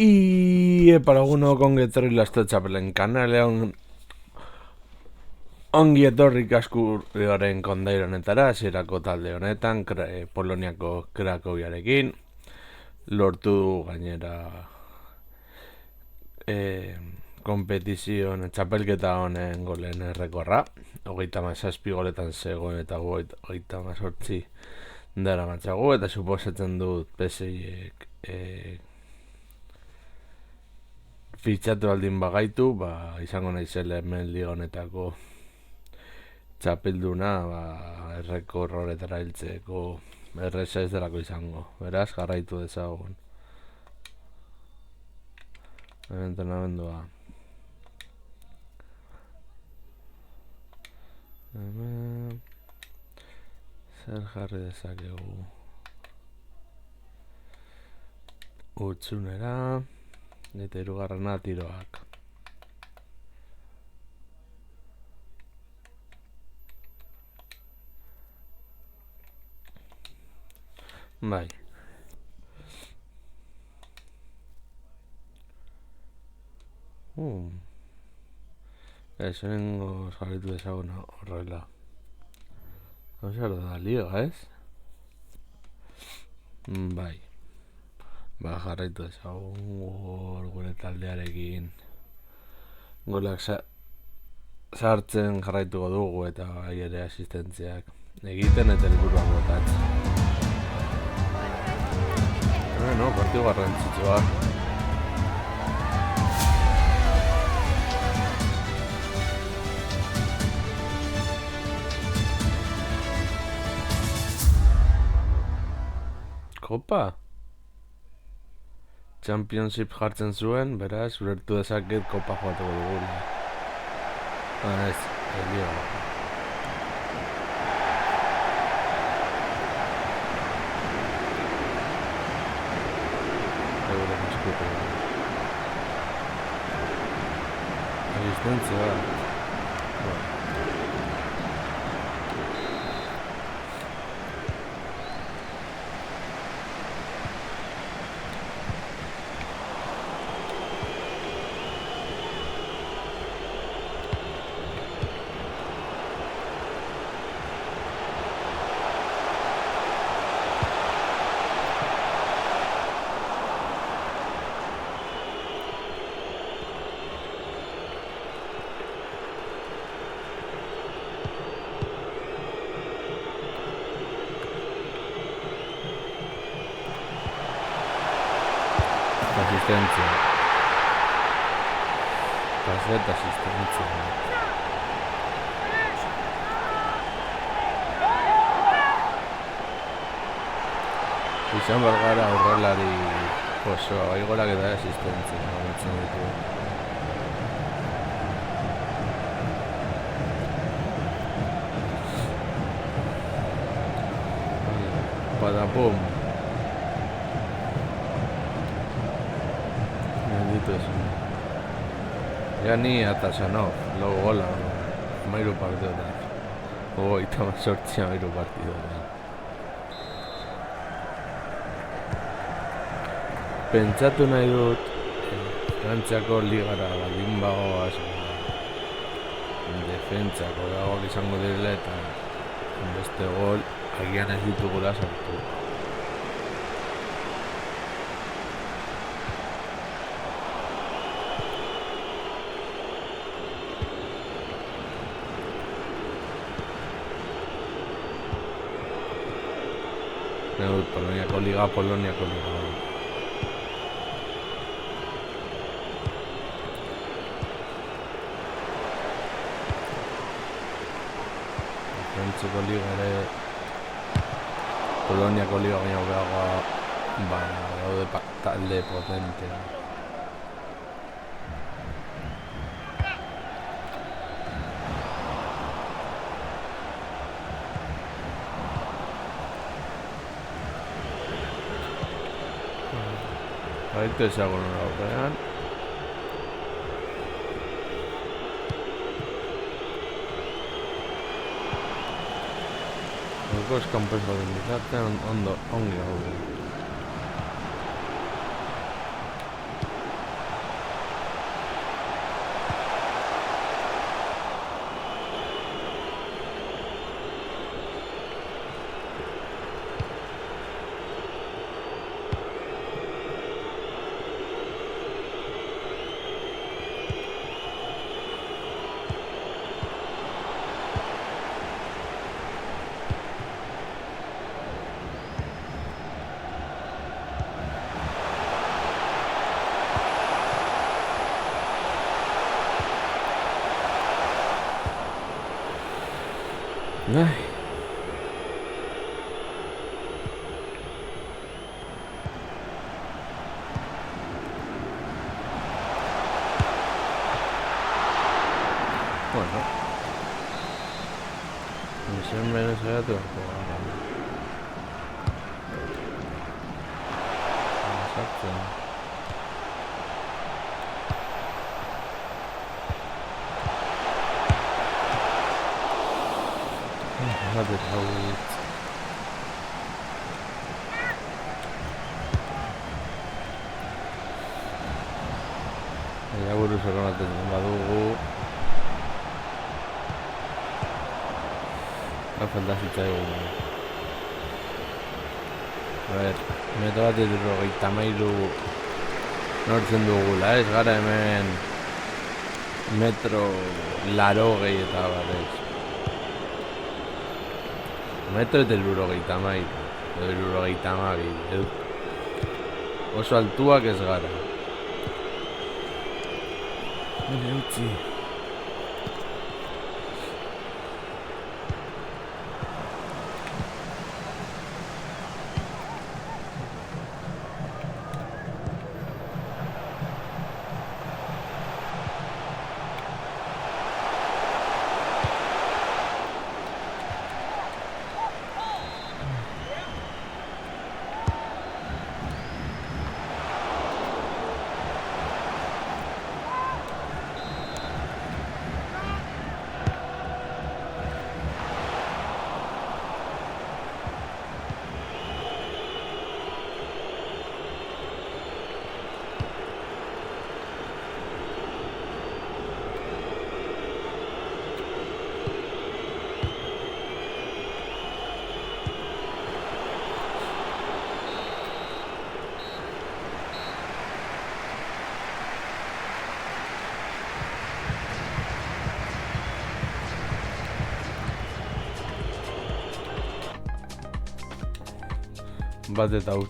Y para alguno con etorri lasto txapelen kanalean ongi etorri kaskurioaren kondairo honetara, hasierako talde honetan, Poloniako Krakowiarekin, lortu du gainera kompetizioan txapelketa honen golen errekorra, 37 goletan zegoen eta 38 dara matxagu, eta suposatzen dut PSIek fitxatu aldin bagaitu, izango naizela hemen liga honetako txapelduna, errekor horretara hiltzeko erreza ez delako izango. Beraz, jarraitu dezagun. Entrenamendua. Hemen zer jarri dezakegu? Utsunera eta hirugarrena tiroak. Bai. Esengo jarritu dezagun horrela. Zer da liga, ez? Bai. Jarraitu dezagun gure taldearekin. Golak sartzen jarraituko dugu eta bai ere asistentziak egiten eta helburuak botatzen. Partidu garrantzitsua. Kopa? Championship jartzen zuen, beraz, ulertu dezaket kopa joateko dugula. Ez, liga. Asistentzia bat. Asistentzia. Paset asistentzia. Izan bergara aurrelari oso aigorak eta asistentzia. Padapum. Ja ni eta Sanov, logo gola, amairu partidotan. 38 amairu partidotan. Pentsatu nahi dut, Frantziako ligara baldin bagoaz, defentsako dagoak izango direla eta beste gol agian ez ditugula sartu. Poloniako liga. Frantziako liga ere Poloniako liga baina hobeagoa daude talde potentea. Baita ezagun horrean. Gaurko eskanpes baten bitartean ongi gaude. Ai. Bueno, misión menos saiatu sartzen. Bat eta hut. Eta buruz eronatzen badugu. Falta zitzaigun. Meto bat irrogeita mairu nortzen dugula, ez gara hemen metro larogei eta barrez. Metro eta irrogeita mairu, edo irrogeita mabi, oso altuak ez gara. Bale, utzi. Bat eta hut.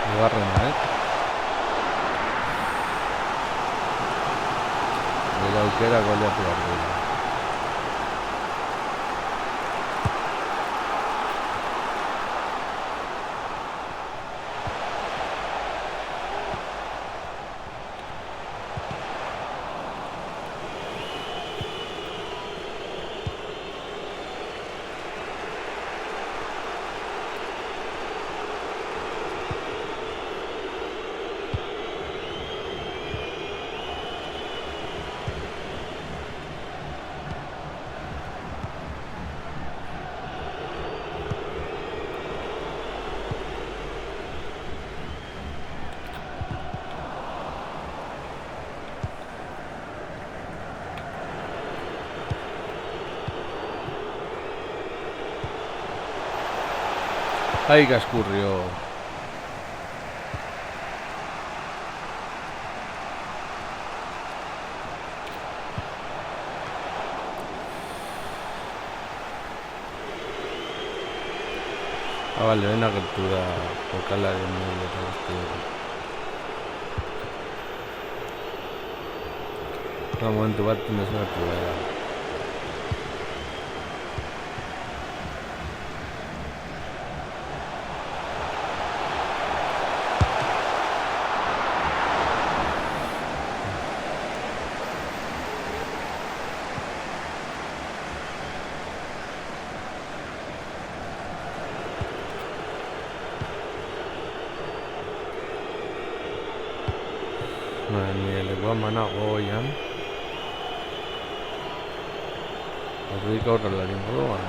Bigarrena, Bera aukera goleatu behar dugu. Ai, Gaskurrio. Bale, lehen agertu da jokalaren nire eta guzti. Momentu bat desagertu da. Nire lekoa manago oian. Horrik aurrela ningo duan.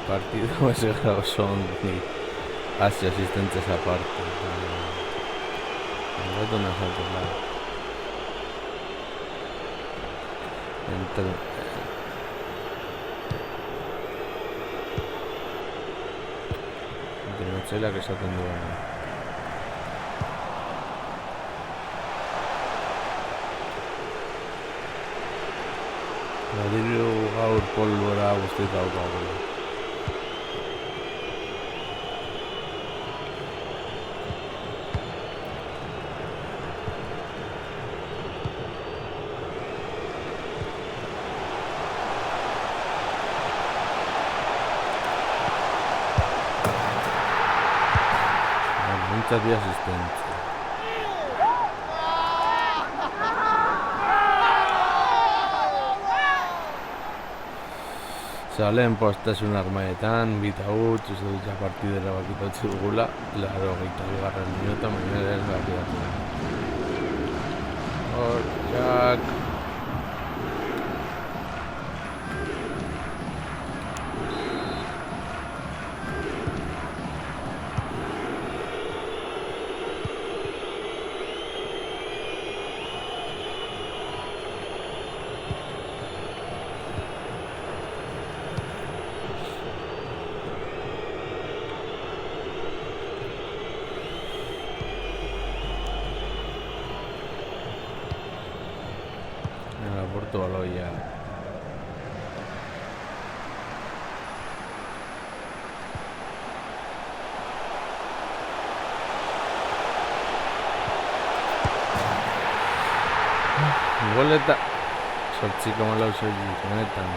partido ese grado son ni casi asistentes aparte. El gato no salta nada. Entre Nochela que esaten duena. Badiru gaur polbora guztiz daukagula. Muchas vías asistencia. Salen postasun armaetan, bita huts, uste dut ja partidera bakitotzi dugula, laro gaita bigarren minuta, mainera ez bakitatu da. Hor, jak... Porto baloia. Goleta. Sortziko malau soilik, honetan.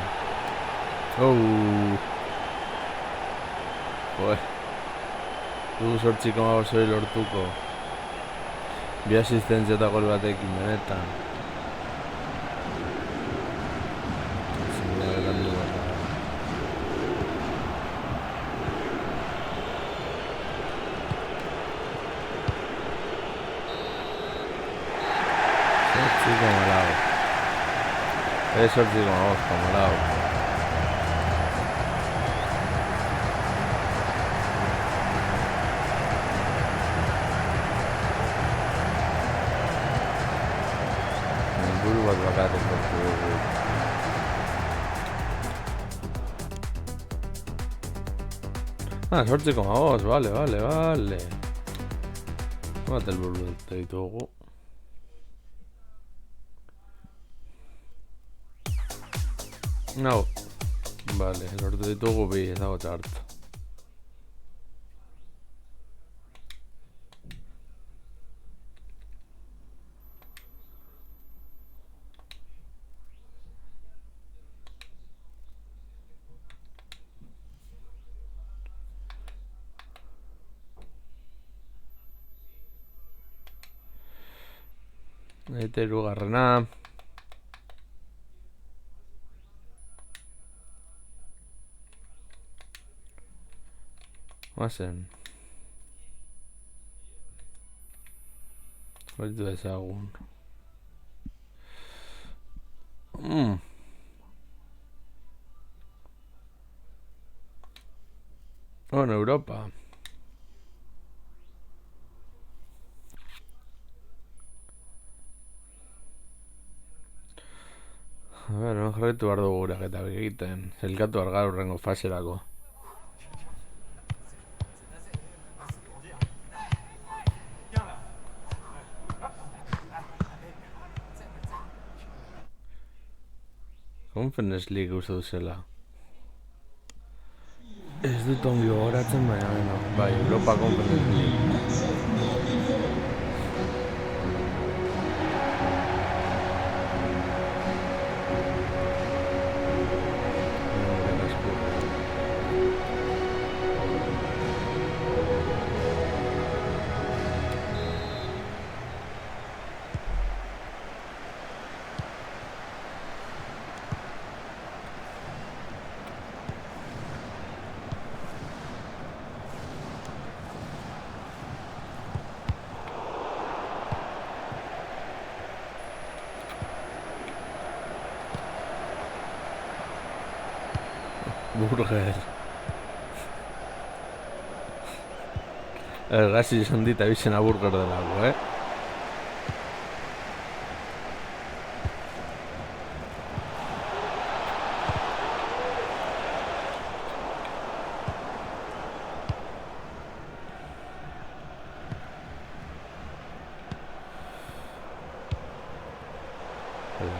Sortziko malau soilik lortuko. Bi asistentzia eta gol batekin, honetan. Eso sí, como lado. El burro va a tocar el portugués. Suerte como a vos, vale. Mate el burro del teitugu. No, vale, lortu ditugu bi, ez dago txartu. Eta hirugarrena. Mazen. Horitu ezagun. En Europa. A ver, no jarretu behar dugu gurak eta egiten. Zelkatu argar urrengo faserako. Conference League uste duzela. Ez dut ongi gogoratzen, baina bai, Europa Conference League. Burger. Gazi izan dit abizena burger delako,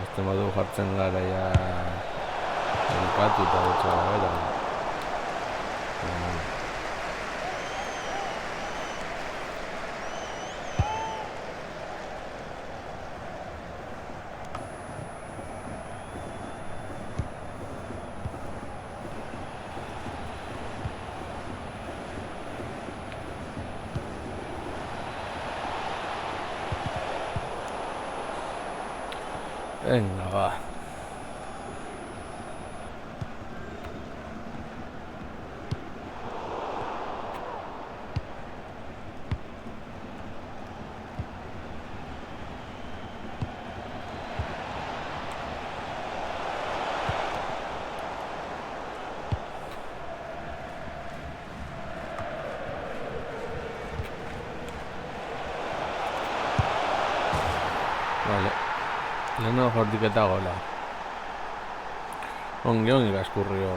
Este modu jartzen gara ja elkatu eta dutxa gara. Venga, va. Vale. Leheno jordik eta gola. Ongi gaskurrio.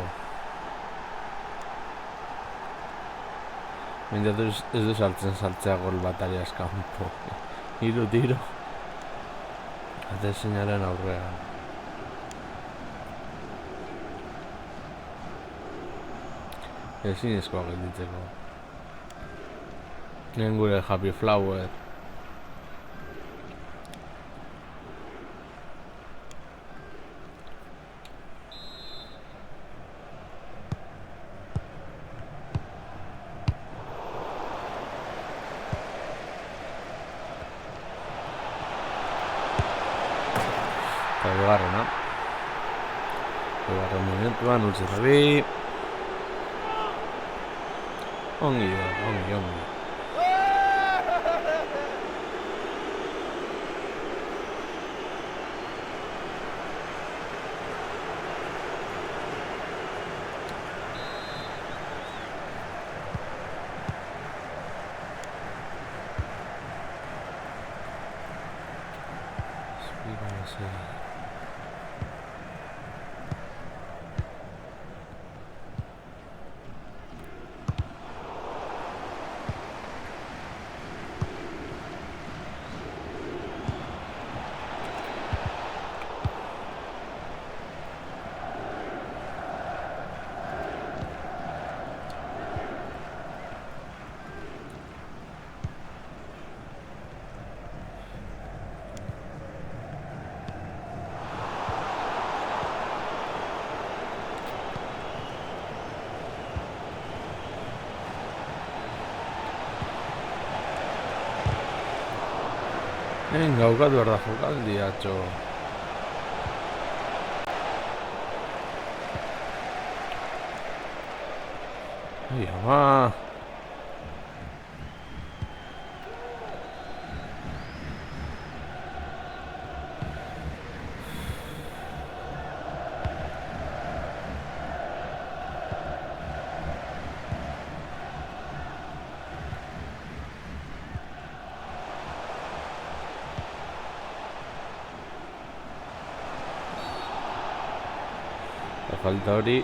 Mendatu ez du saltzea gol batari askampo. Hiru tiro. Ate zeinaren aurrean. Ezin eskoa gelditzeko. Nien gure Happy Flower. Bigarren momentuan utzi zabi. Ongi. Venga, bukatu behar da jokaldia, atxo. Ai, ama. Falta hori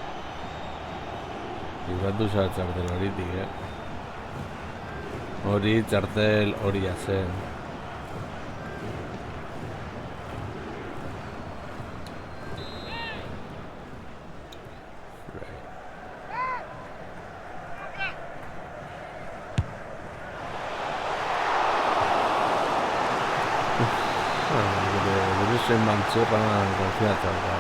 ibatu za txartel horitik, hori txartel horia zen. Gure zen bantzurra konfiatzen da.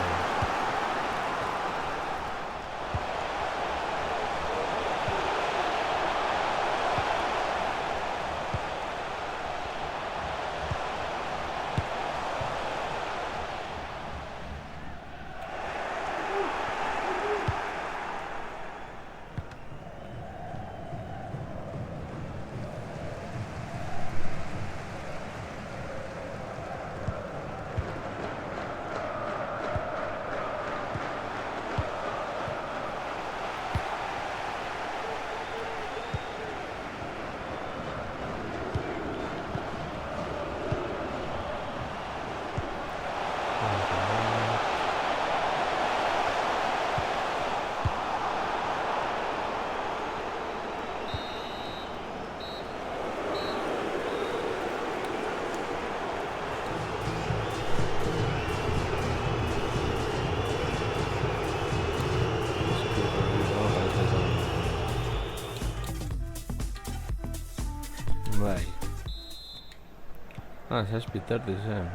Ah, zazpi terdi zen.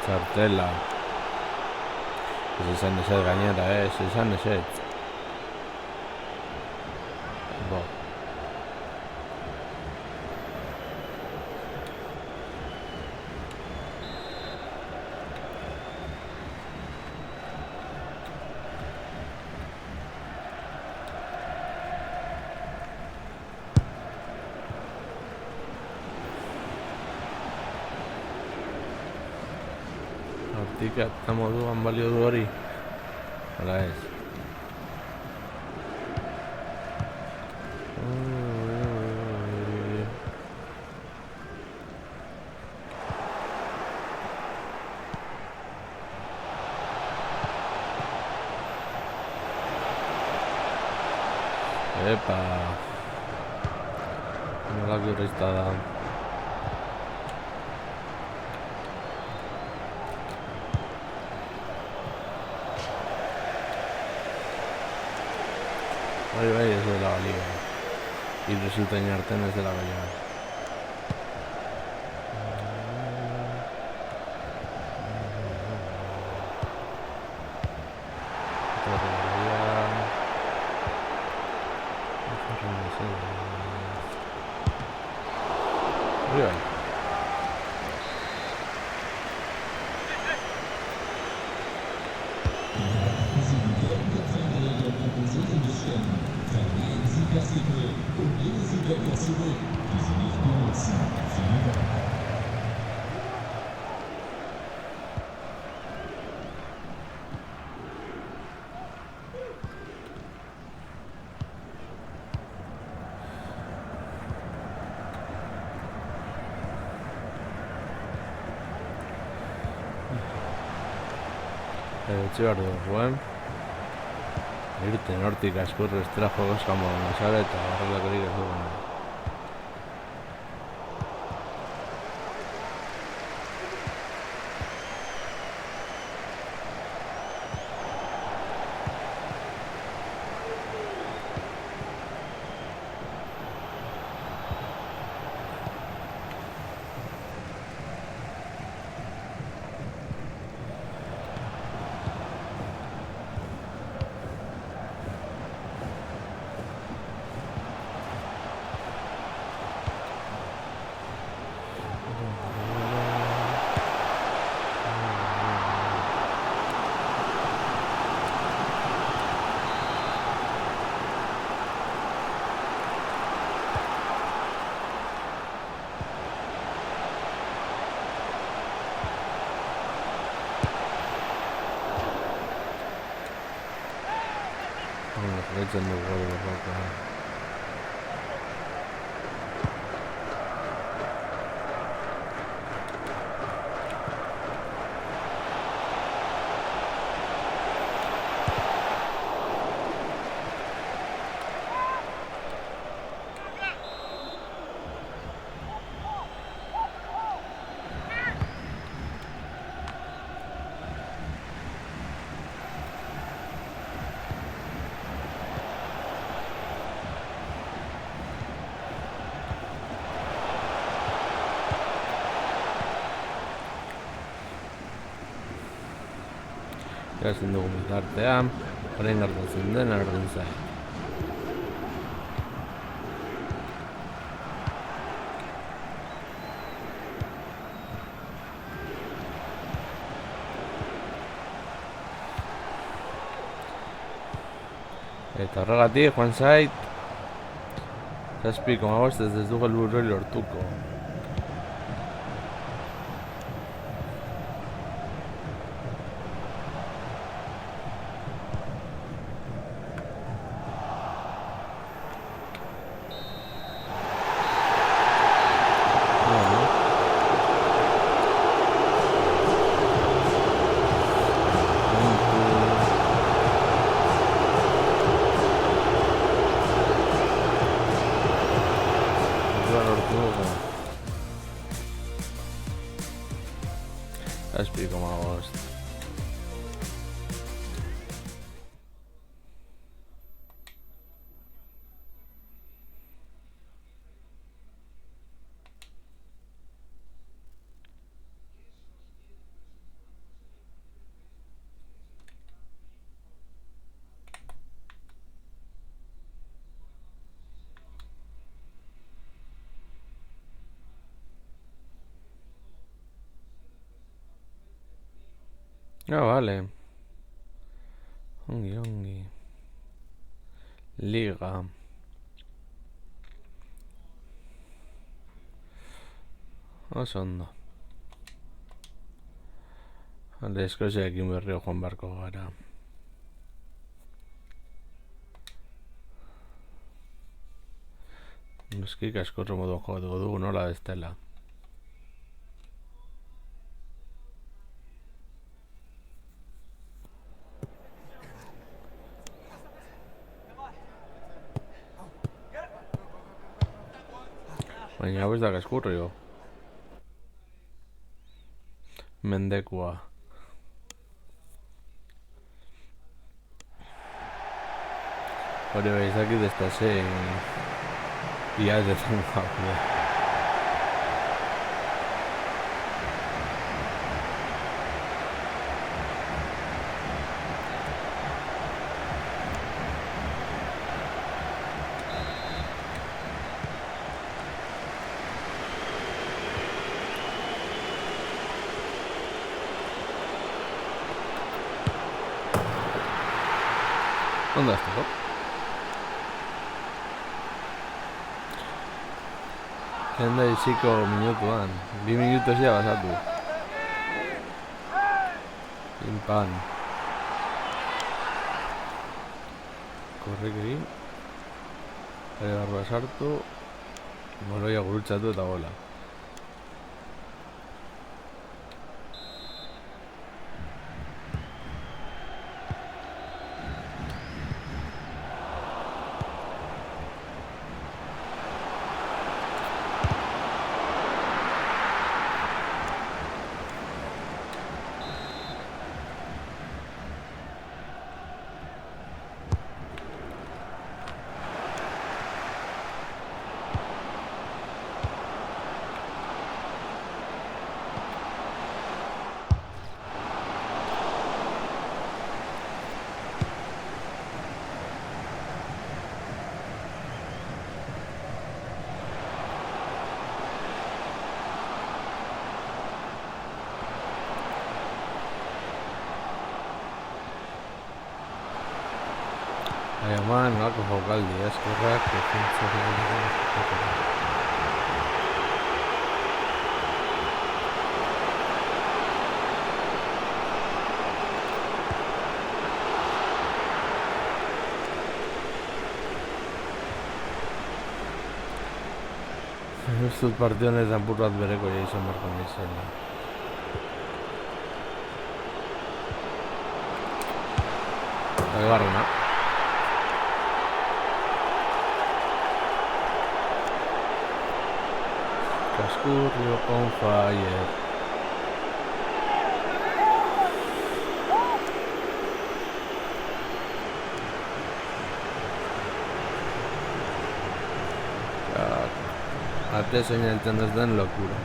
Txartela. Ez izan ezer gainera, ez izan ezer. Bo. Hortik eta moduan balio du hori. Hala ez. Epa. Nolako irrista da. Bai, ez dela balio. Irresultain artean ez dela balio. Bai. Etxe behar dugu, irten hortik askurri estera jogos kamo nazare eta horrelakorik ez dugu. Legend of World of Warcraft. Ikasten dugu bitartean, orain gertatzen dena erdin zain. Eta horregatik, joan zait, 7,5 ez dugu helburua lortuko. Ah, vale. Ongi. Liga. Oso ondo. Alde Eskoziarekin berriro joan barko gara. Noski kaskorro moduan jokatuko dugu nola ez dela. Baina hau ez da kaskurrio. Mendekua. Hori bai izakit ez da zen... Ia ez dezan gaude. Ondo azteko? Henda iziko minutuan. 2 minutos ya basatu. Pimpan. Korrek egin. Barroa sartu. Moroia gurutzatu eta gola. Eman, nolako jokaldi, eskerrak, ez dut partio honetan apur bat bereko ja izan barko nizela. Eta bigarrena. Cascurrio on fire. Ate señaltzen ez den locura.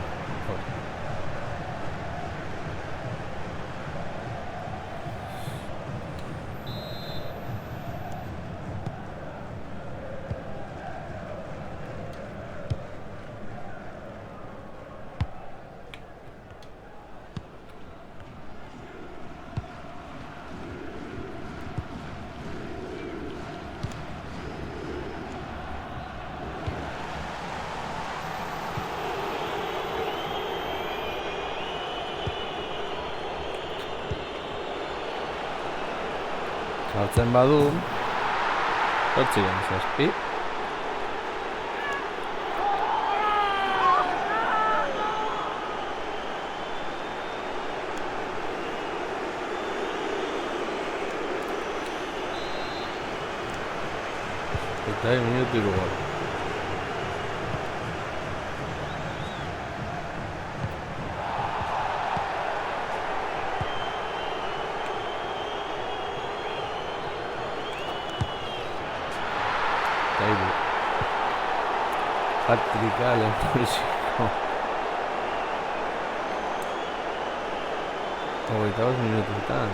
Sartzen badu, hortzigen zazpi. Eta minutu irugaru. Hat-tricka lehenbiziko. 25 minututan.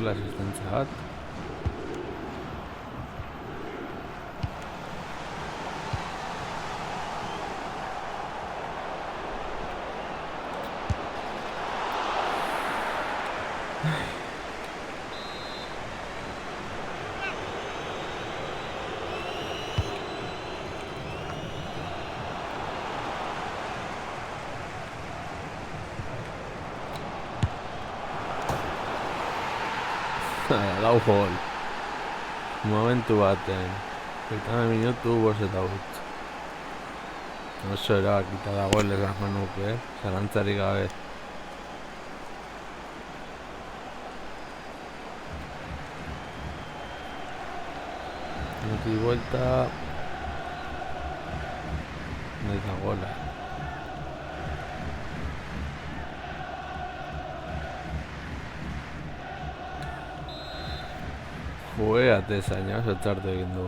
gol asistentzia bat. Lau gol. Momentu baten. 30 minutu, 5 oso erabakita dagoela esango nuke, zalantzarik gabe. Nuki vuelta. Nahi da gola. Atezaina, oso txartu egin du.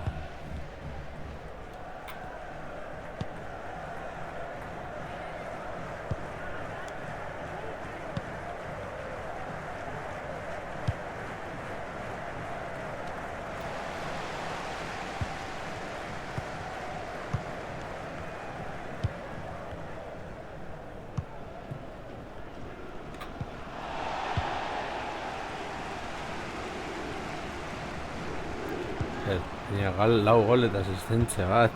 Lau gol eta asistentzia bat.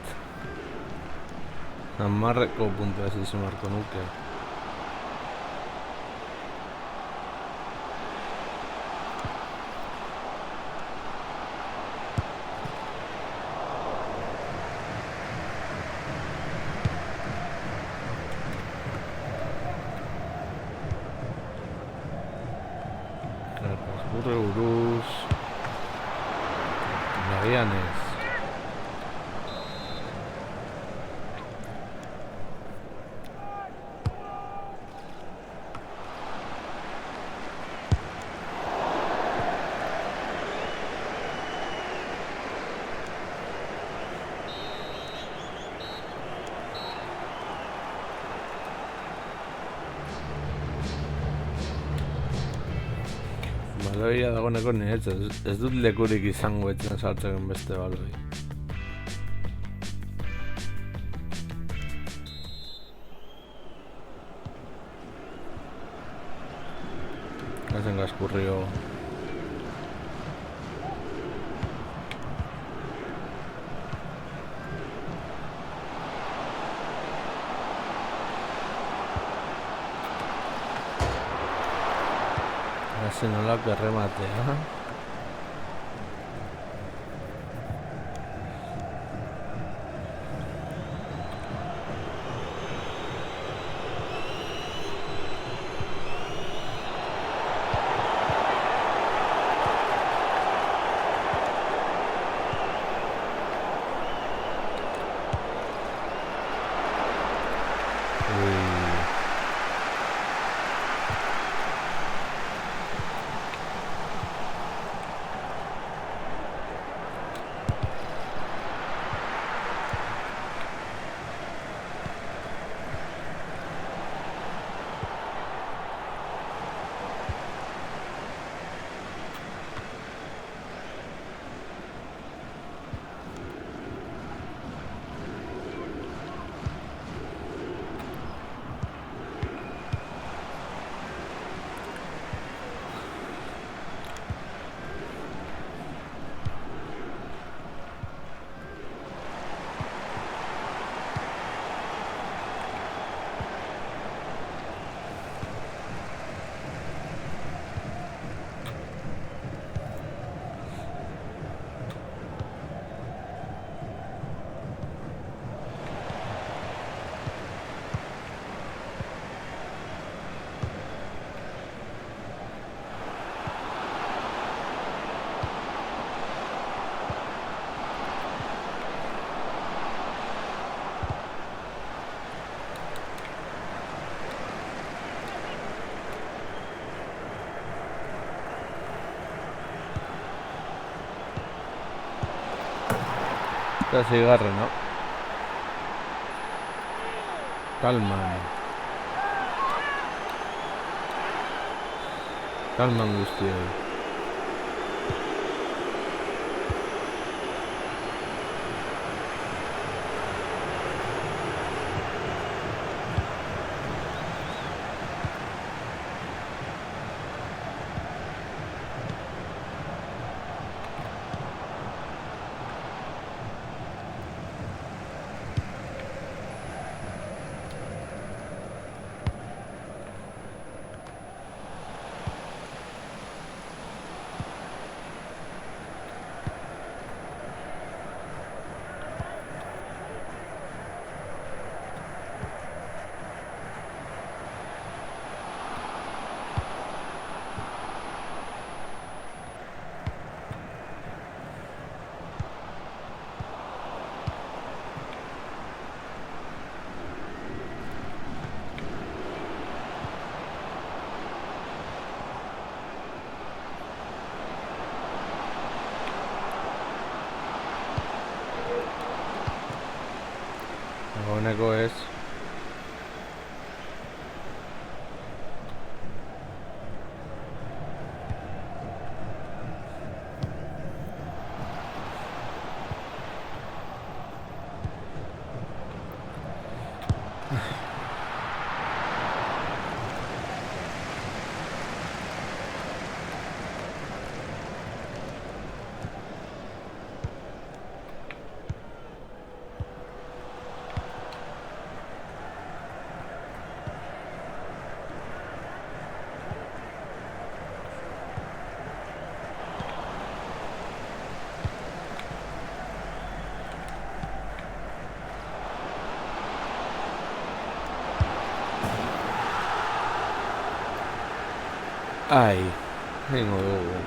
10 puntua hasi marko nuke. Burre buruz. Marianes. Baloia dagoeneko niretzat, ez dut lekurik izango etxean sartzen beste baloi. Gazen Gaskurrio. Gazen olako errematea. Casi agarra, ¿no? Calman guztioi. Dagoeneko ez. Ai, egingo dugu.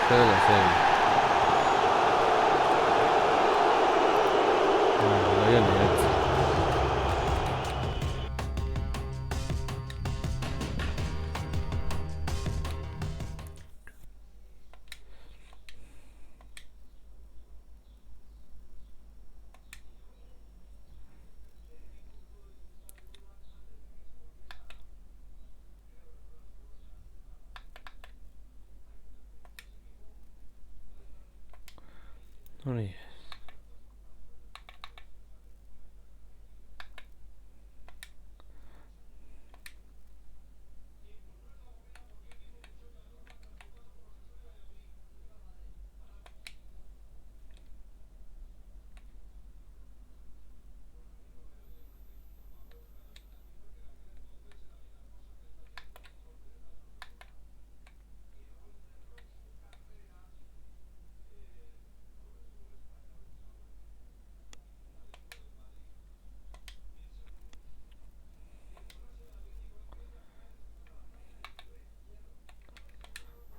Zer da zen. Baina niretz. Hori.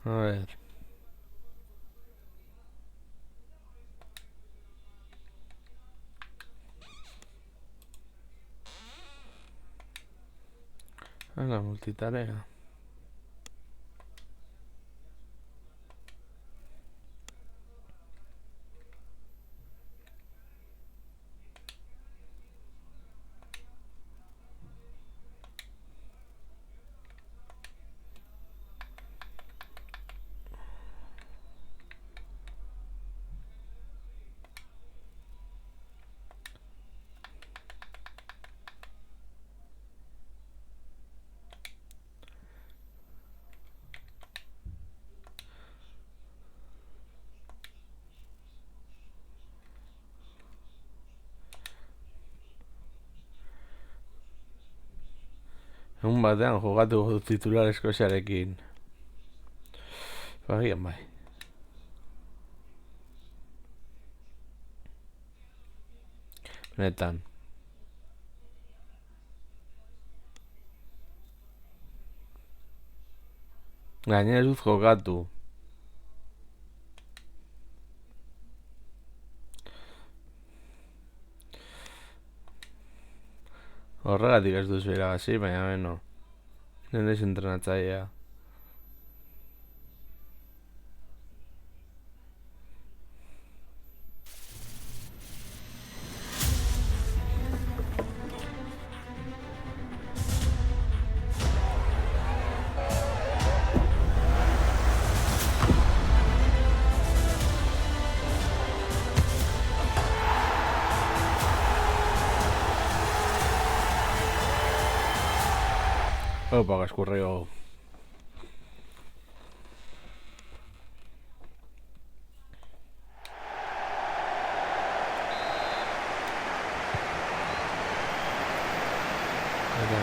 A ver. A la multitarea. Egun batean jugatu titular Eskoziarekin. Bagian bai. Benetan. Gainera ez dut jokatu. Horregatik ez duzu irabazi, baina beno. Nire entrenatzailea. Opa, que escurrió.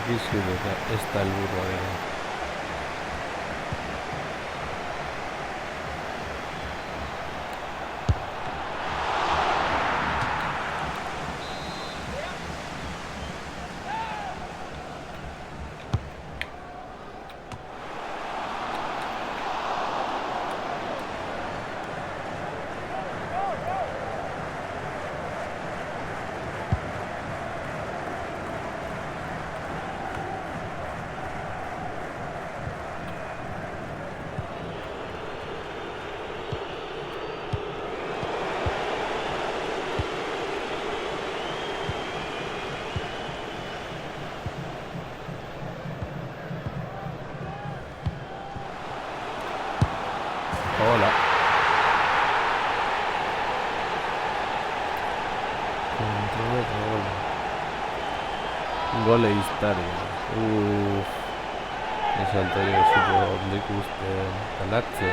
Aquí sí está el burro de... Gole historia. Ez altorio zuko ondo ikusten talatze.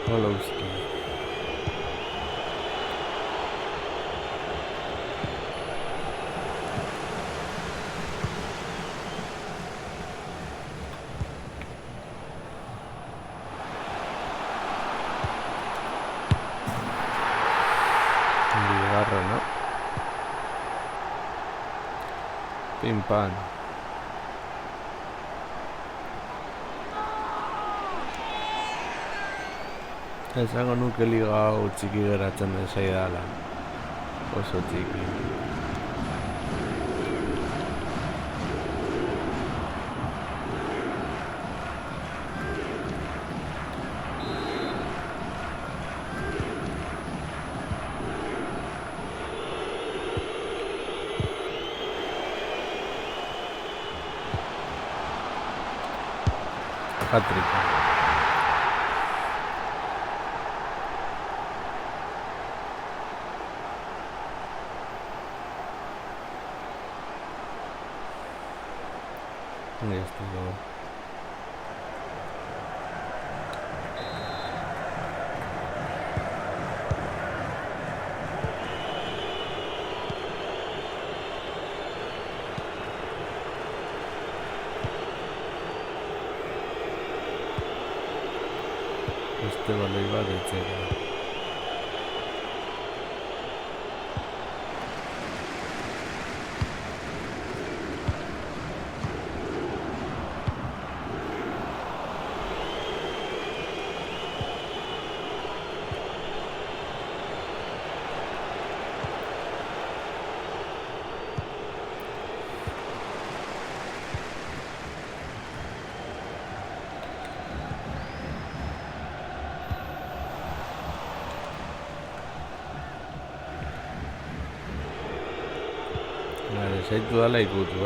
Holowski. Bigarrena. Pim pam. Esango nuke liga hau txiki geratzen den zaidala. Oso txiki. Hat-trick. Ya está todo. Este baloi bat etxera. Vale, zaitu dala ikutu,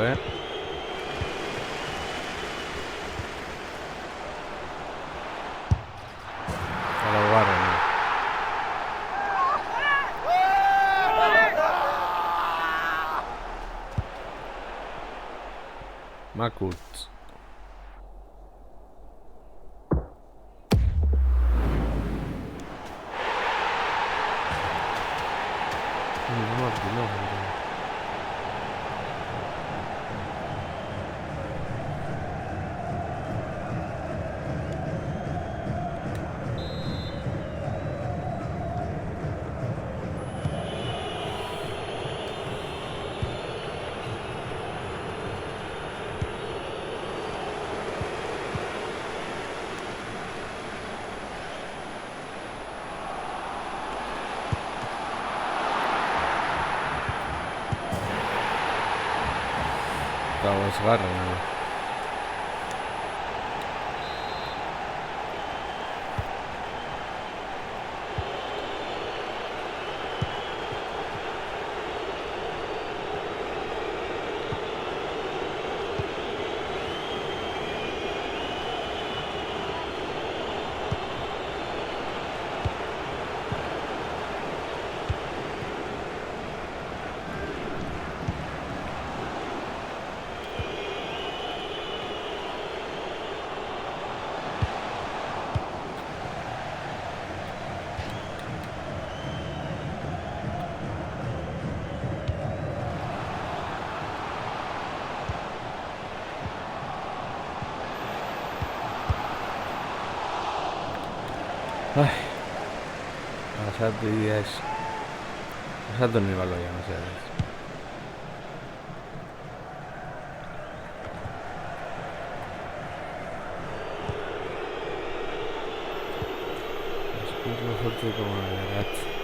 Ala garren. Makut. Eta bosgarren. Ay, pasatu ideas. Pasatu ni baloia, no sé. Irro 8,9.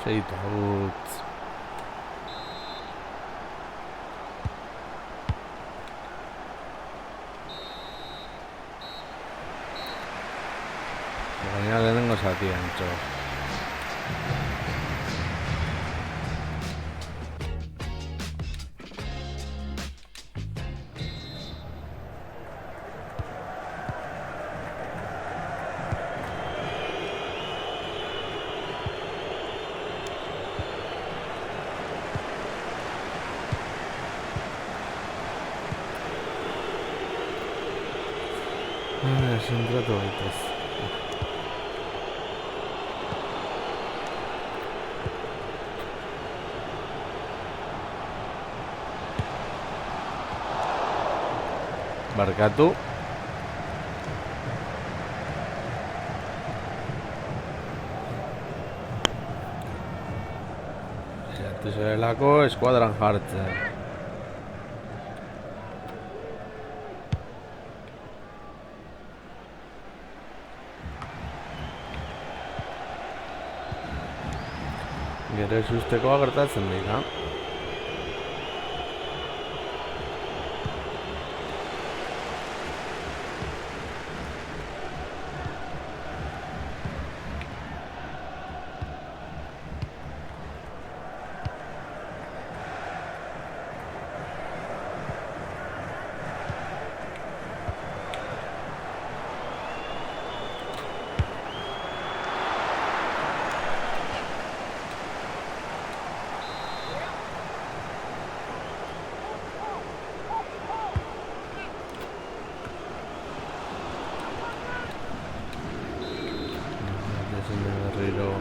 Seita utz. Gainera lehenengo zatian, txo. Zentratu gaitez. Barkatu. Zeratu zelako eskuadran jartzen. Gero ez ustekoa gertatzen dira. Berriro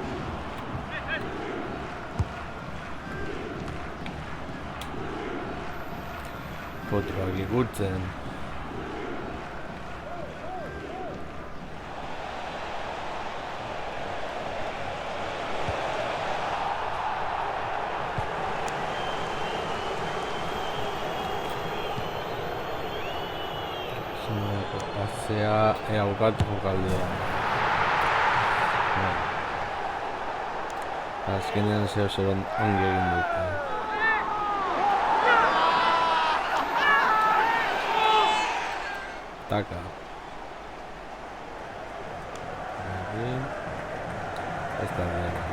potroak ikutzen. Pasea bukatu jokaldea. Azkenean zeo ongi egin dute. Taka. Ez da bien.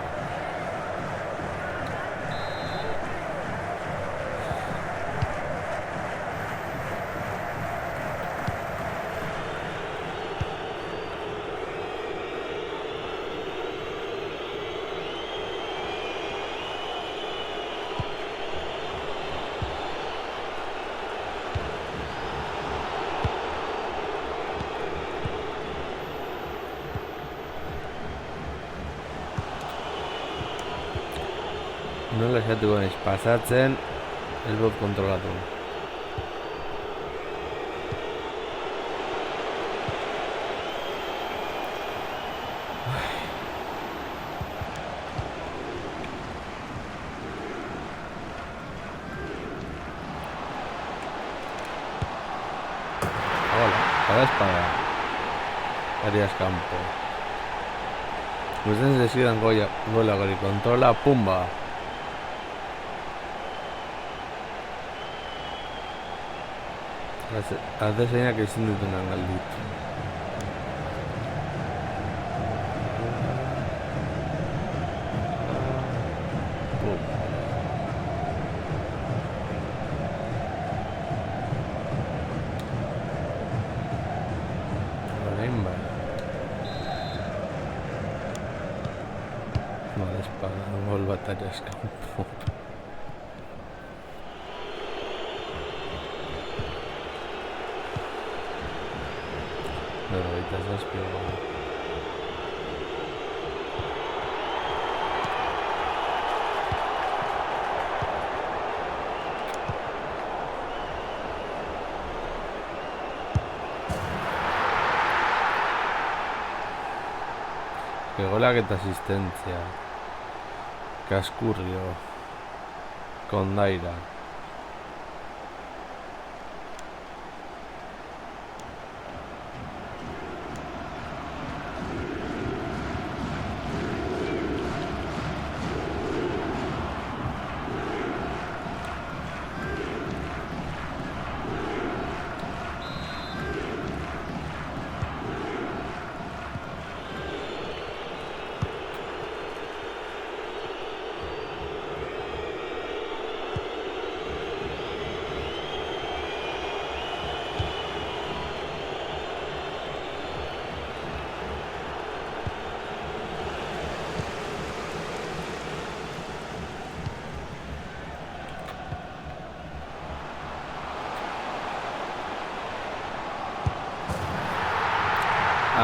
Nola esatuko naiz pasatzen, ez dut kontrolatu. Hola, cada espada. Arias campo. Ustedes decidan gola gori kontrola, pumba. Hace zeinak ezin dutunan galditu. Orain bai. Vale, espada, gol batallas campo. Pero ahorita se despió. Golak eta asistentzia. Kaskurrio. Kondaira.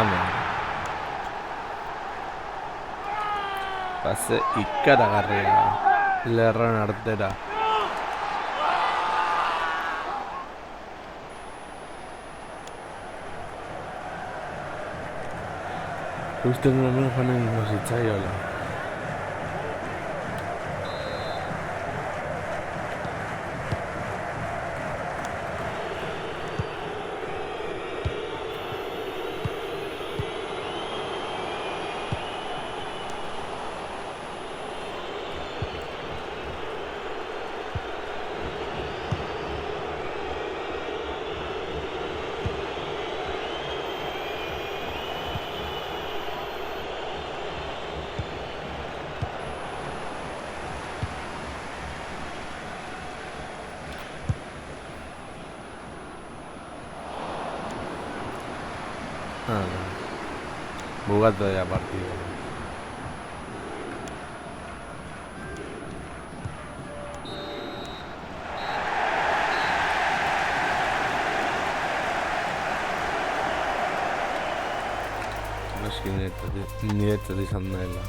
Amen. Pase ikaragarria. Lerran artera. Uste nuen joanen gozitzaiola. Bugatu da partida. Noski niretzat izan dela.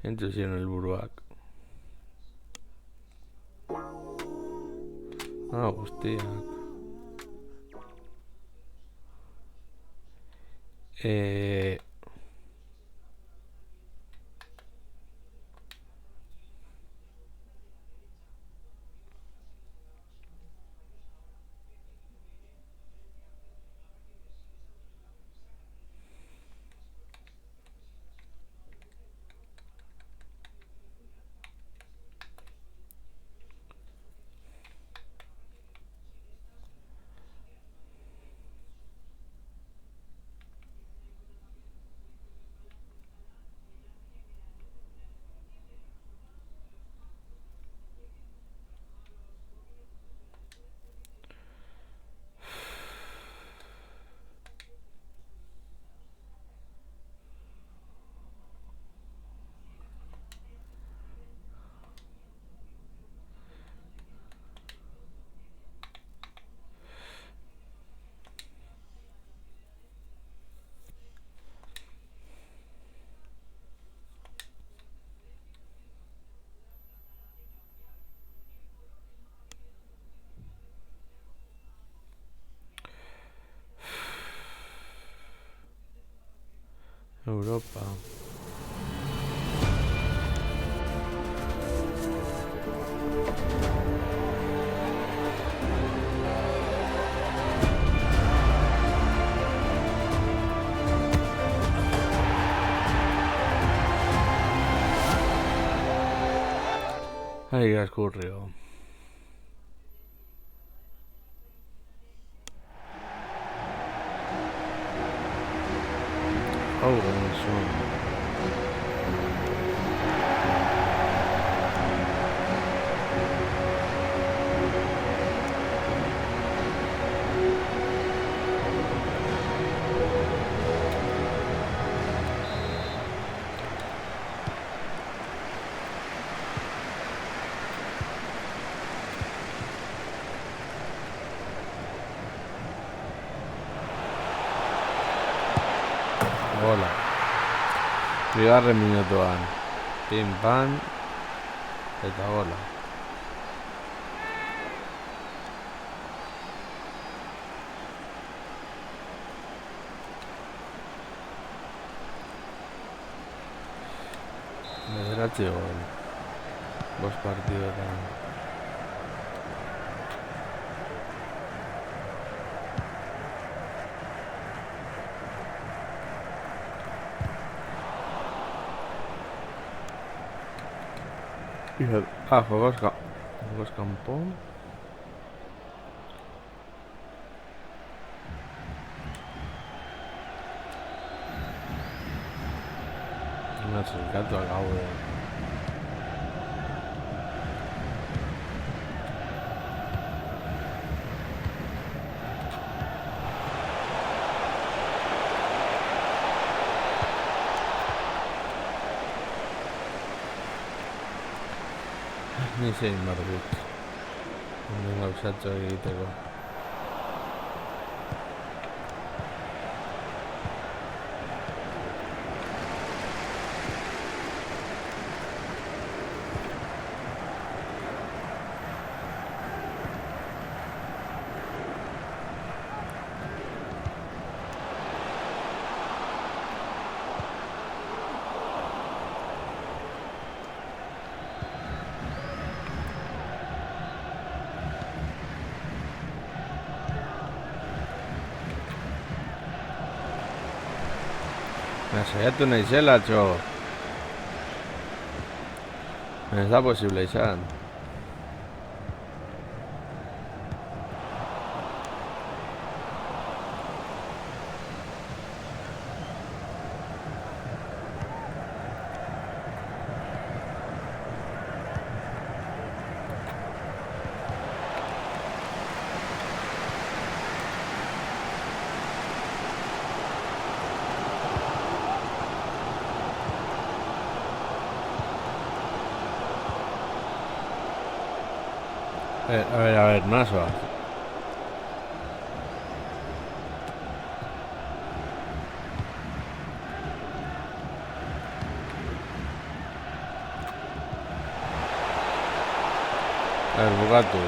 Entzu ziren helburuak. Guztiak. Europa. Ay, Gascurrio. Oh, eso. Gola. Bigarren minutuan. Pim pam. Eta gola. Beratzi gol. 5 partidoetan. Juegos campo. No sé, el gato acabo de... Ni zein behar dut. Onden gauzatxo egiteko. Saiatu naizela, txo. Ez da posible izan. A ver, Nasoa. A ver, bukatu.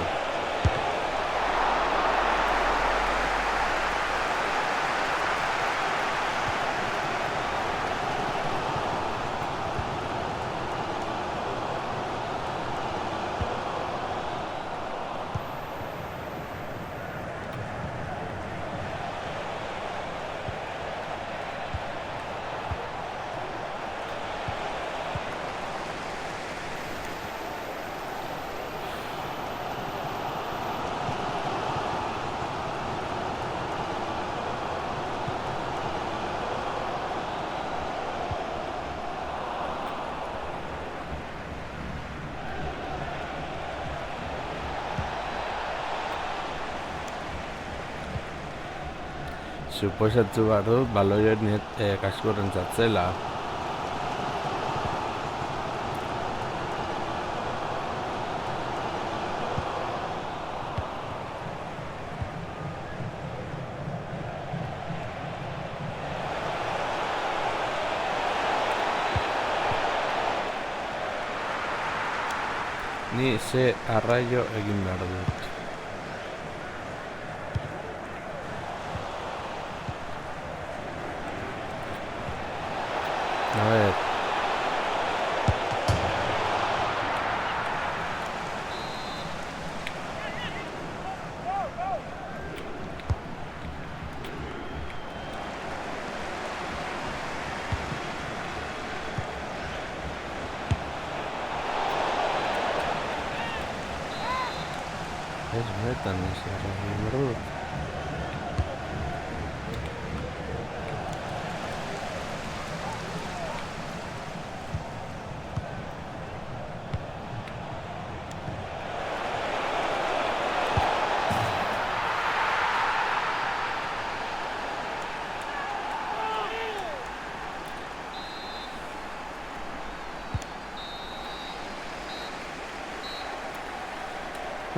Suposatu behar dut, baloioen kaskurren zatzela. Ni ze arraio egin behar dut. A ver. Ez betan ez egin behar dut.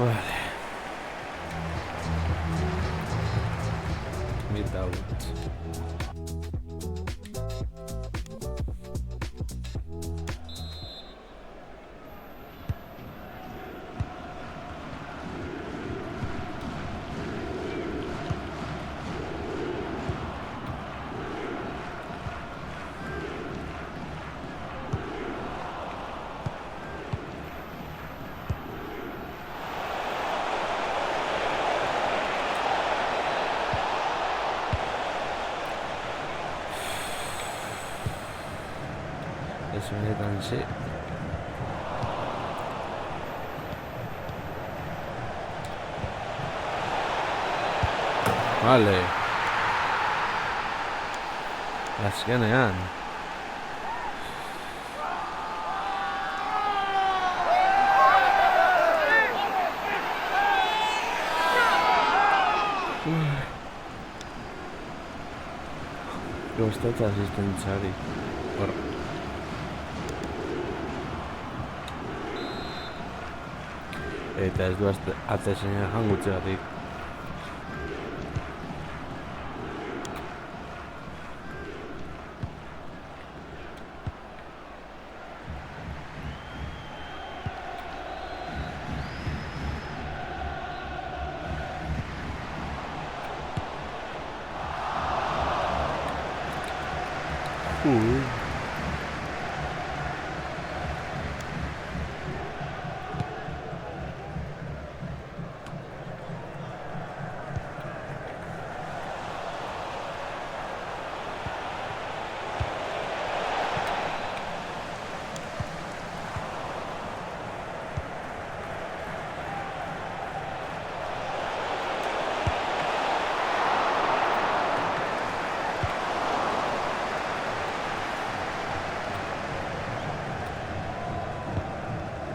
Vale. Get out. Ez benetan ze. Vale. Azkenean. Gostatu asistentzari. Hor. Eta ez du atzeseina jangutzegatik.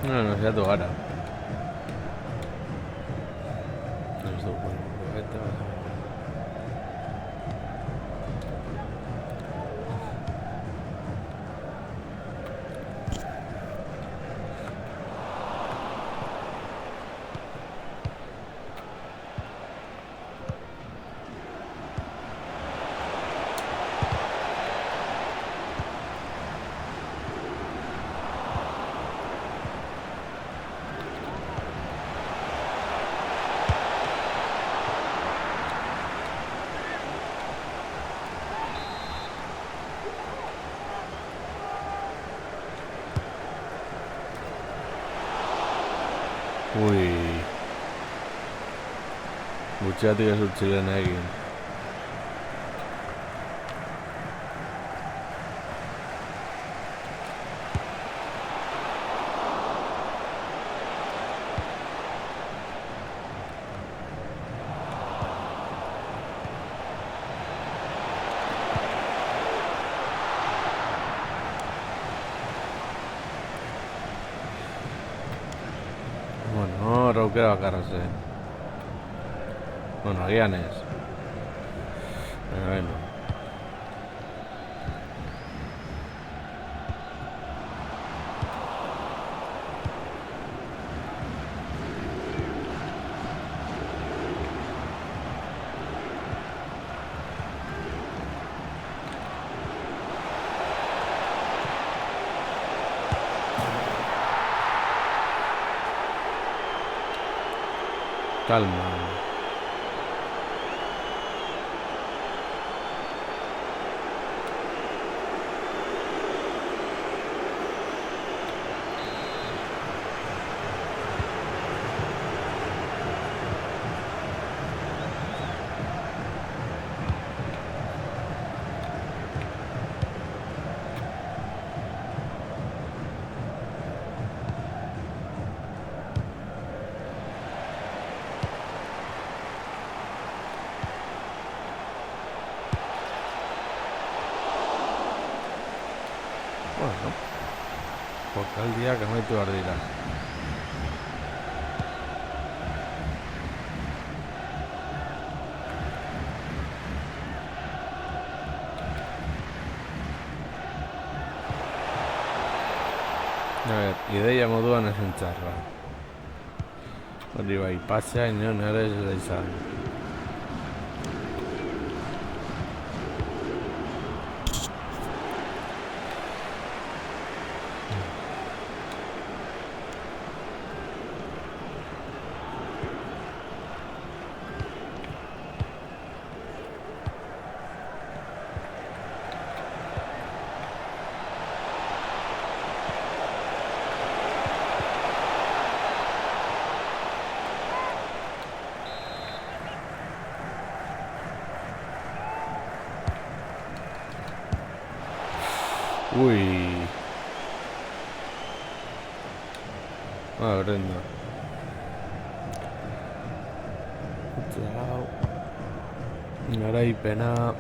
No, saiatu gara. Ez dugu. Ui. Gutxeatik ez utzilen egin. Bueno, aukera bakarra zen. Bueno, agian ez. Bueno. Calma. Bueno, jokaldiak amaitu behar dira. Ideia moduan esen txarra. Hori bai, pasea inon ere ez da izan. Ui. Brenda. Hau. Garaipena.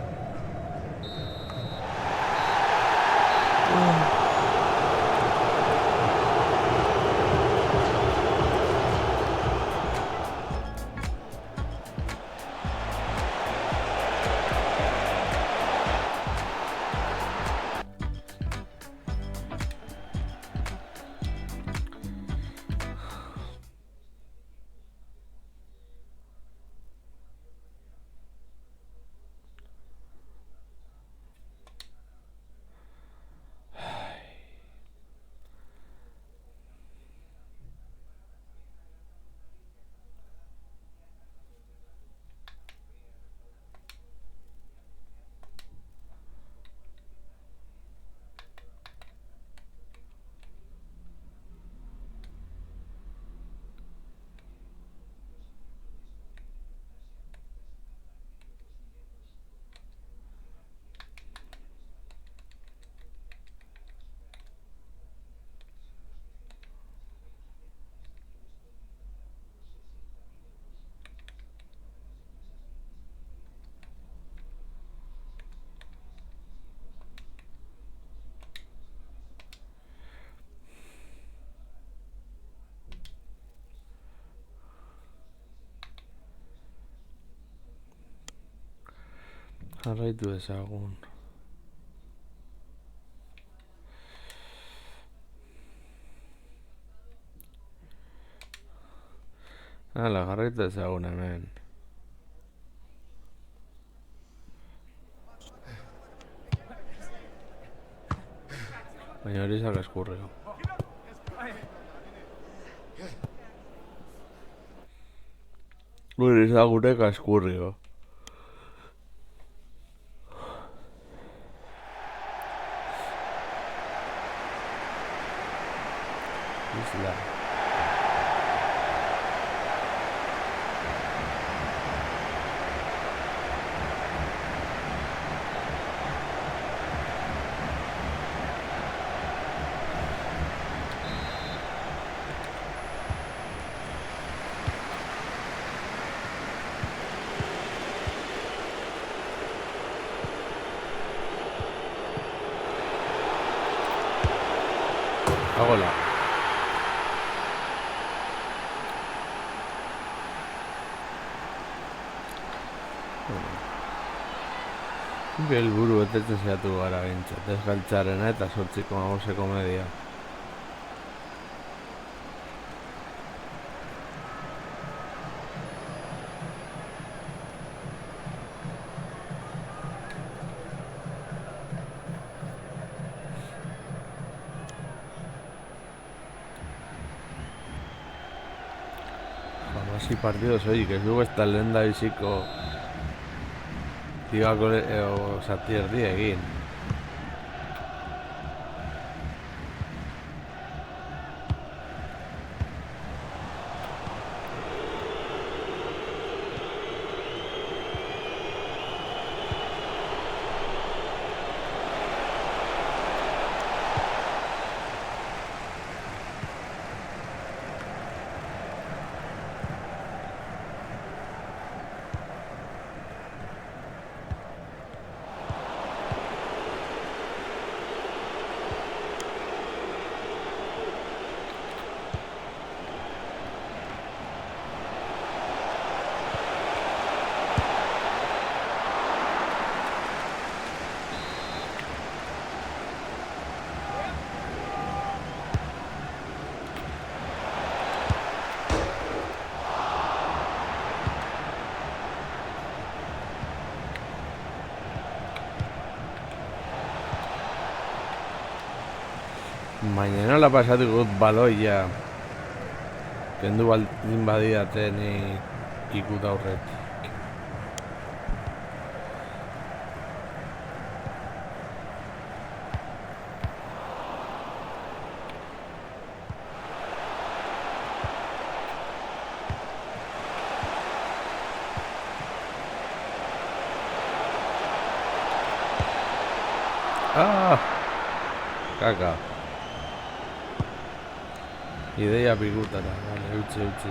Jarraitu ezagun. Hala, jarraitu ezagun hemen. Baina hori zaka eskurrio. Hori zagurek eskurrio. Isla. Hagola. Helburu betetzen zehatu gara gintzat, ez galtzarena eta 8,5 media. Jamasi partidos hoy, que zugu ez da lehen da biziko ligako zati erdi egin. Baina nola pasatu gut baloia kendu baldin badiaten ikut aurretik. Ah, kaka. Ideia bigutara, vale, eutzi.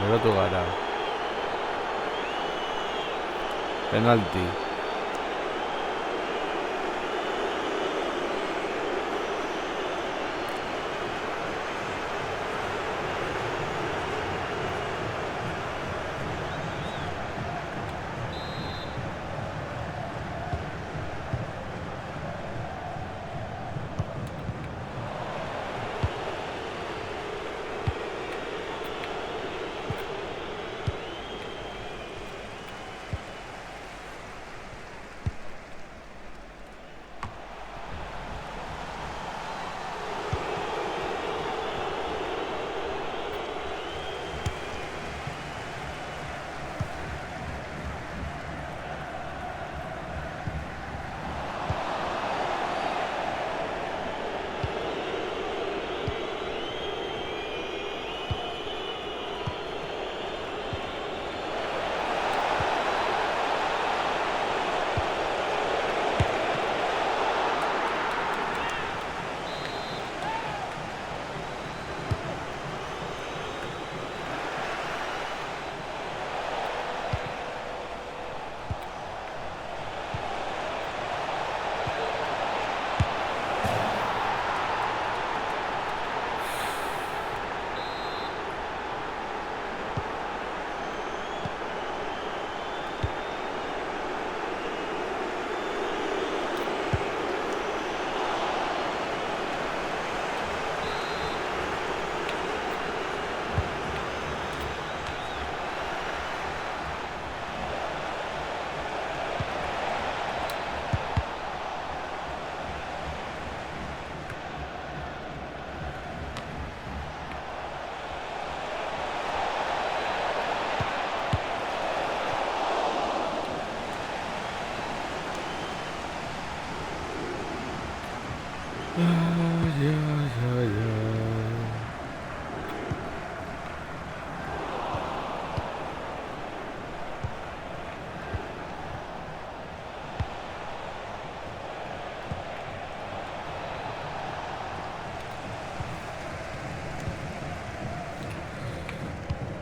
Berotu gara. Penalti.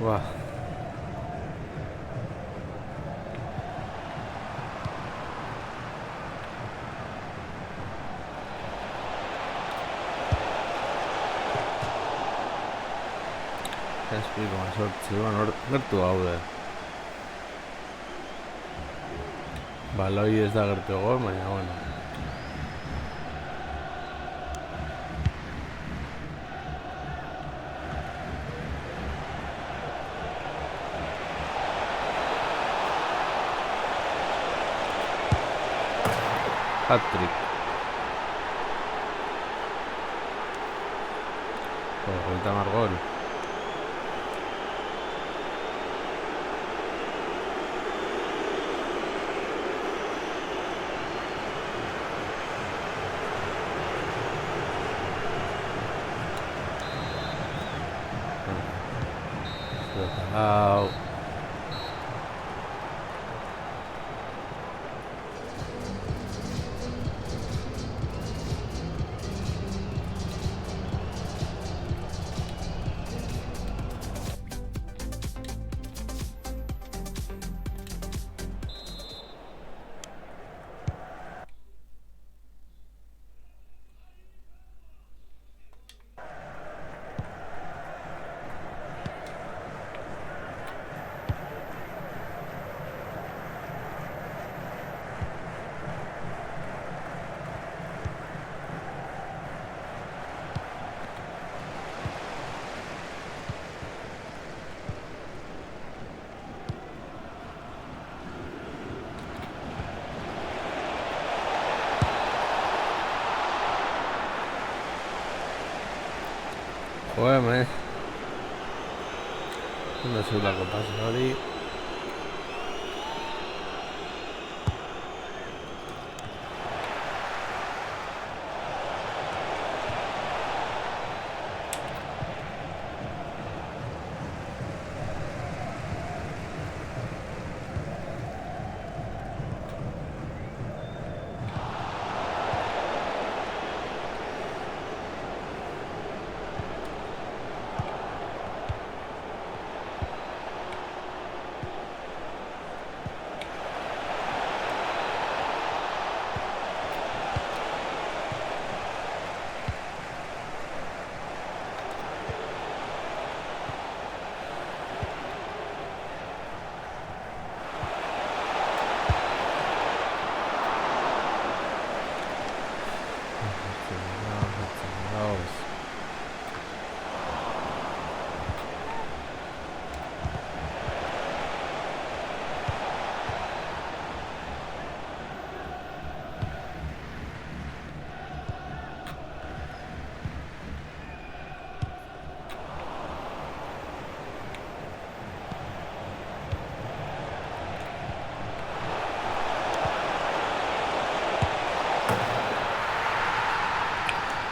Wah. Zazpiko sortzi, gertu gaude. Baloi ez da gertu egon, baina, bueno. Hat-trick. Hogeita hamar gol. Hau. Joder, man. No sé la copa, sorry.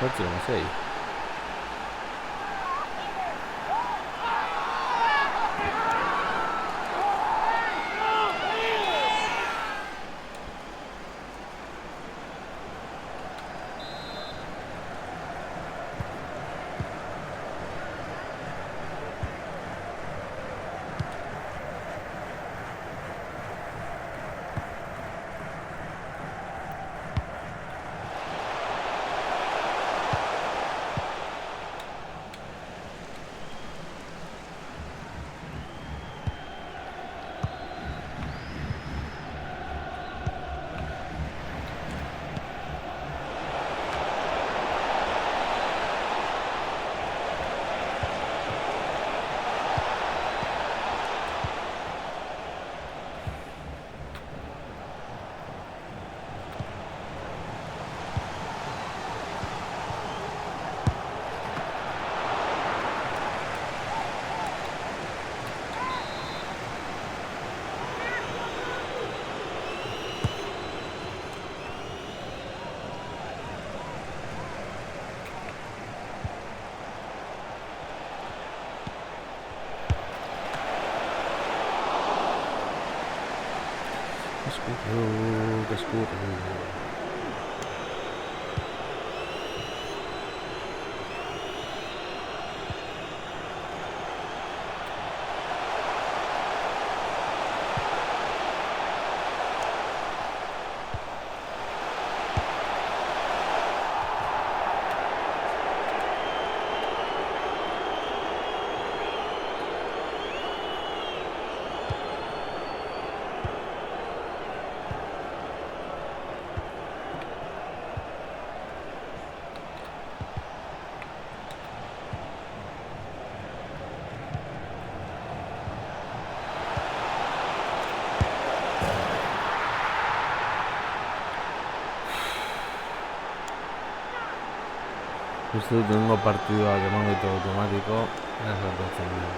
8,6. Escuro. Uste dut dengo partiduak emango ditu automatiko, ez gertatzen dira.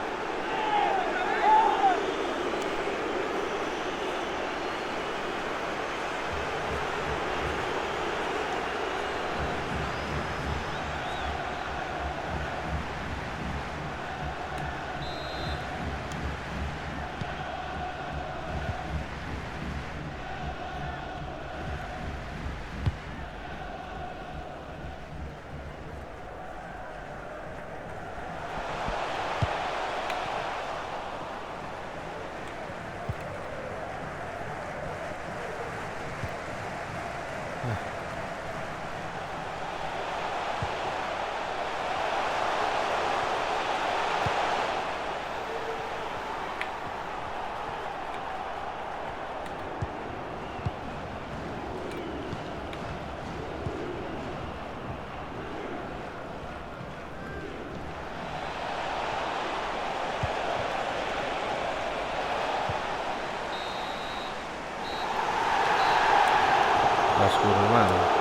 Escuro, mano.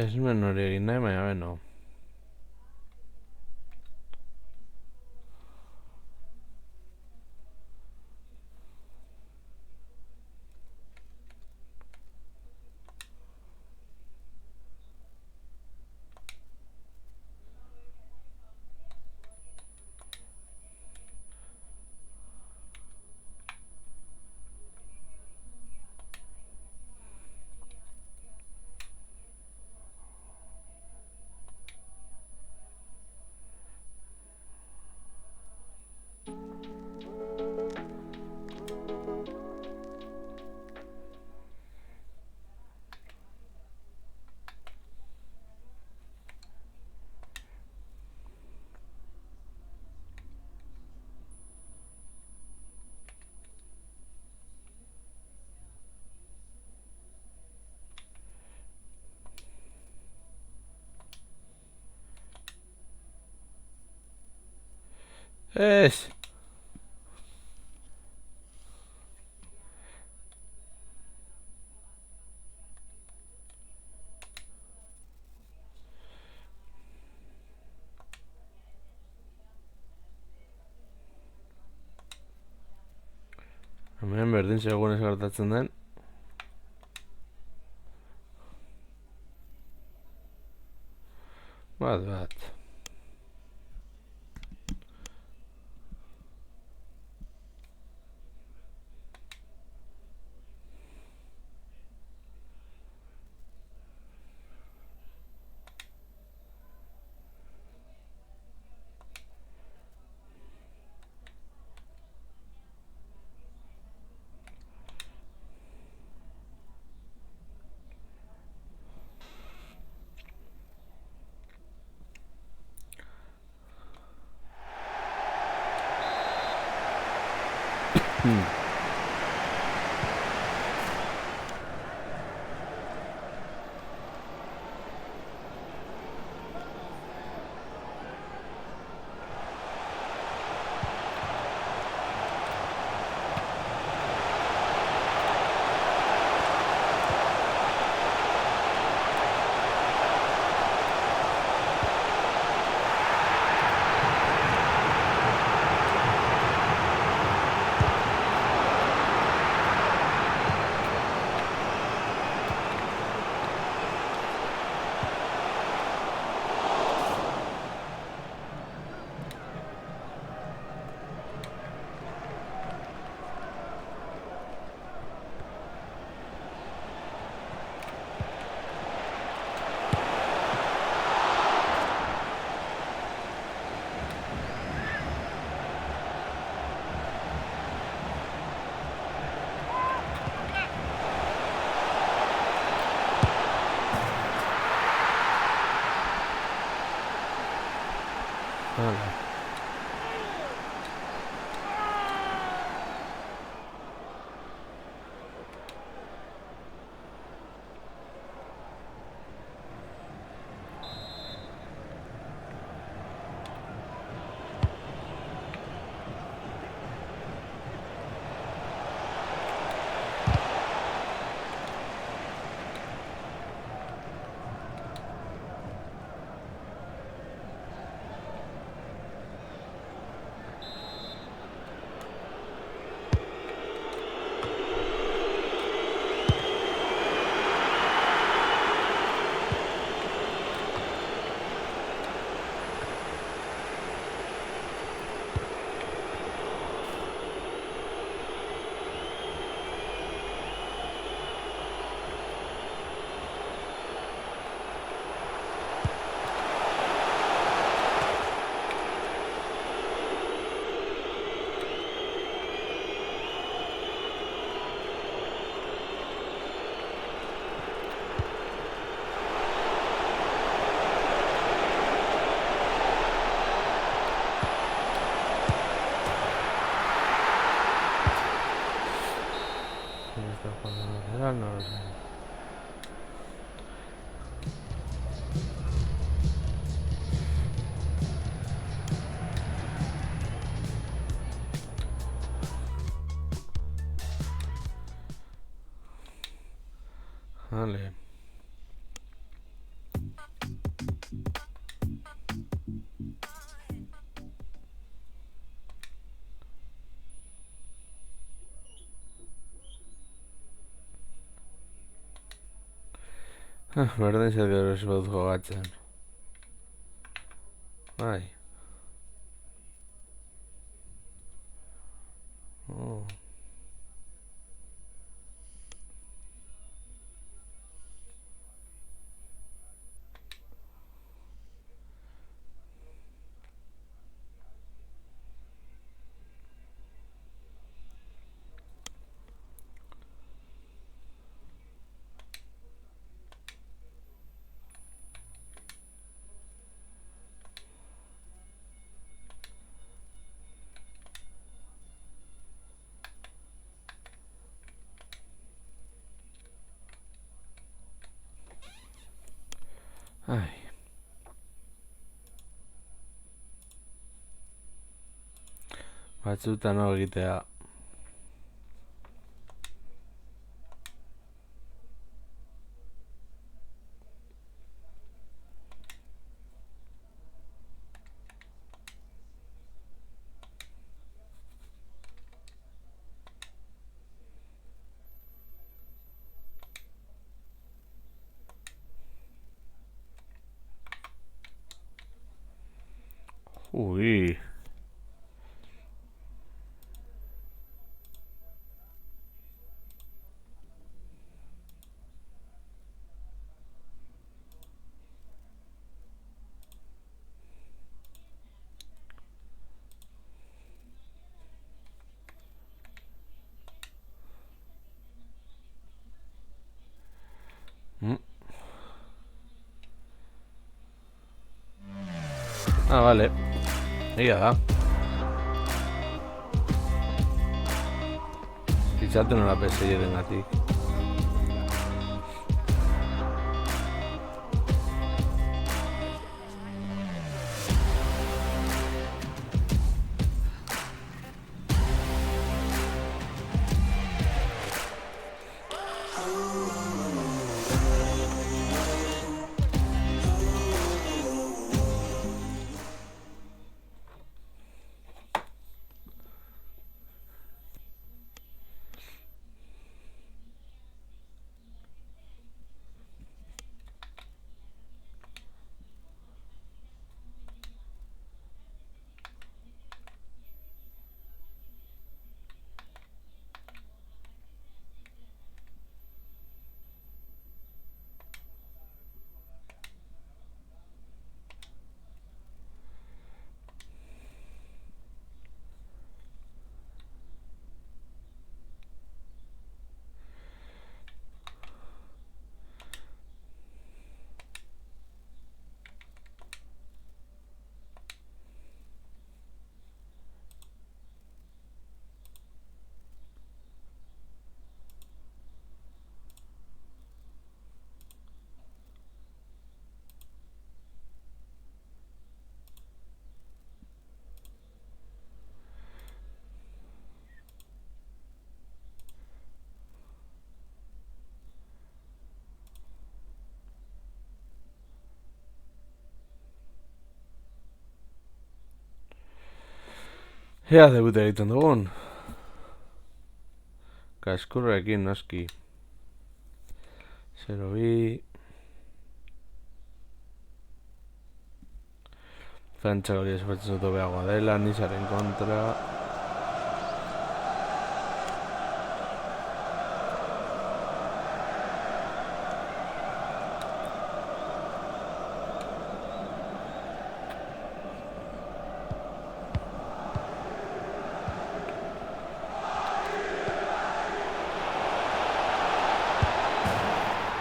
Ez nuen hori egin nahi, baina beno. Ez! Hemen berdin segun ez gertatzen den. Bat. Hala. Está jugando lateral, no lo sé. Vale. Berdin zer gero ez badut jogatzen. Bai. Oh. Ai. Batzutan hau egitea. Ui. Ah, vale. Egia da. Itzatu nola peseieren gatik. Ea debut egiten dugun. Kaskurrekin noski. 0-2. Frantxak hori espartzen dut hobeagoa dela, Nizaren kontra.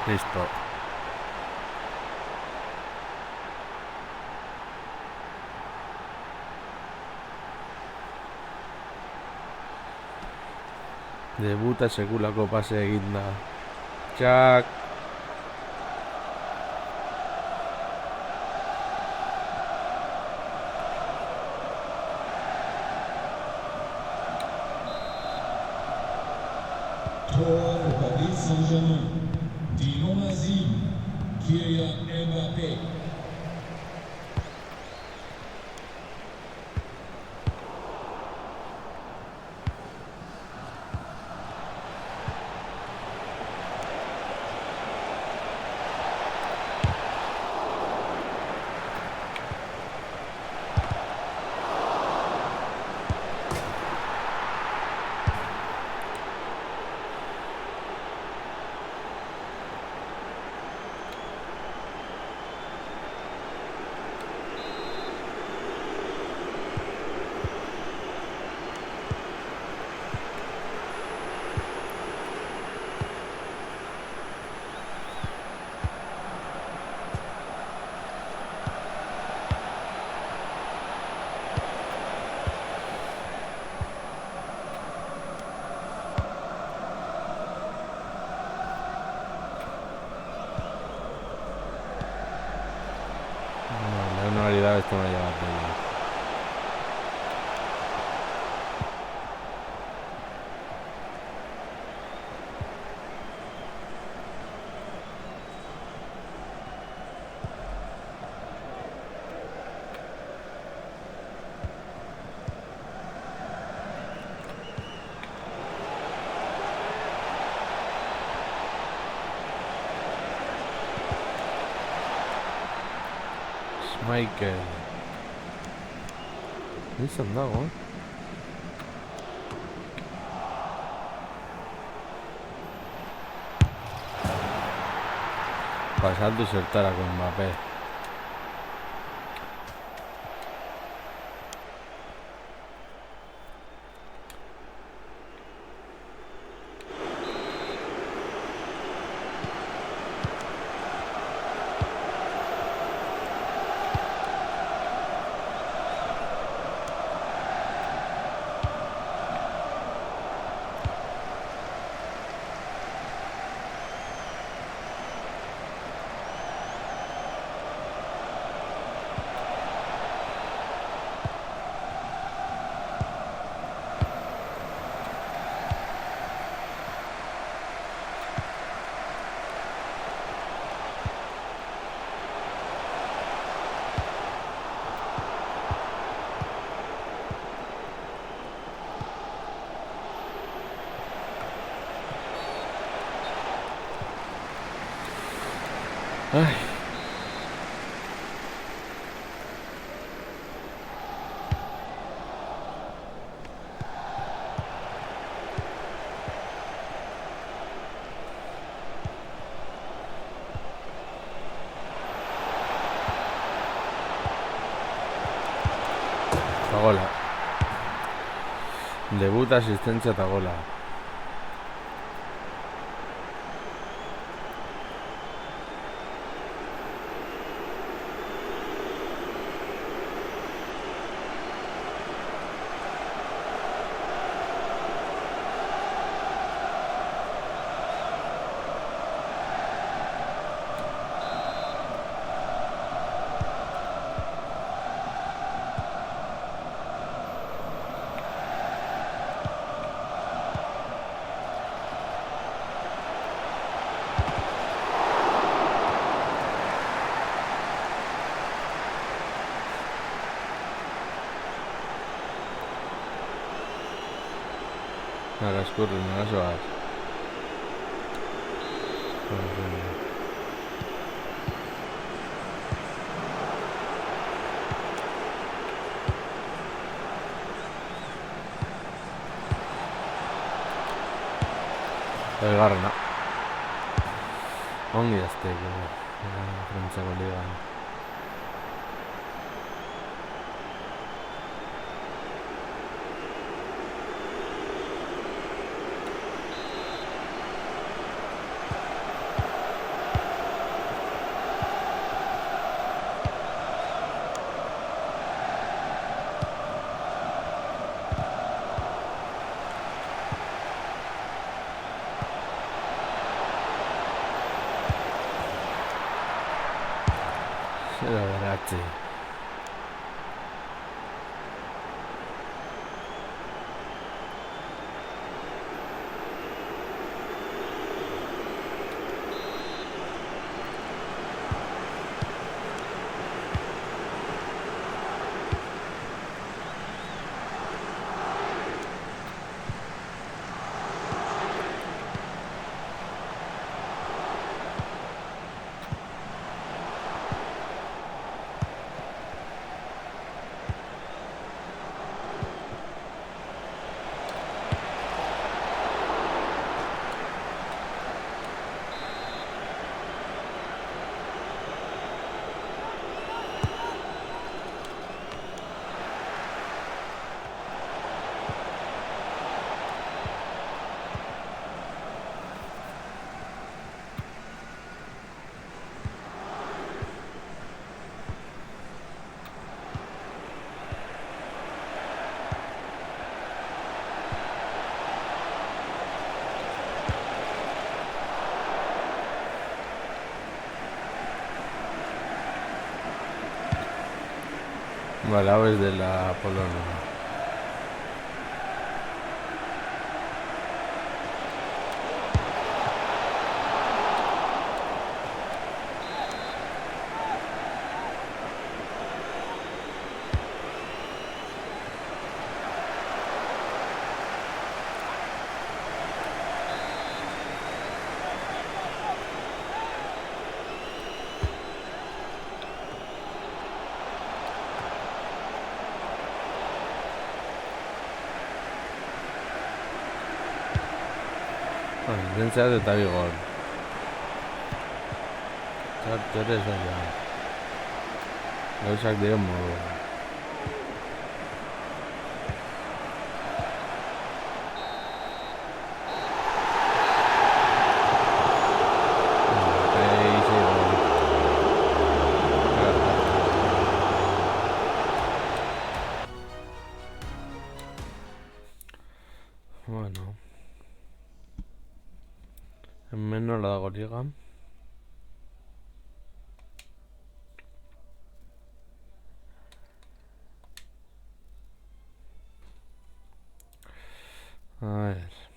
Listo. Debuta sekulako pase eginda. Txak. Tor Paris Saint-Germain. Dinon Azim. Kylian Mbappé. No, esto no lleva a pena. Michael. Izan dago, Pasatu zertarako Mbappé. Ai. Eta gola. Debut, asistentzia eta gola. Nara eskurri, nara zoaz. Elgarrena. Ongi azteko. Frantzako ligan. Zero beratzi. Vale, hau es de la Polonia. Zentzeat eta bi gol. Txartere ez da ja. Gauzak diren modu. Bueno. Hemen nola dago liga. A ver.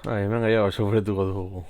Hemen gehiago sufretuko dugu.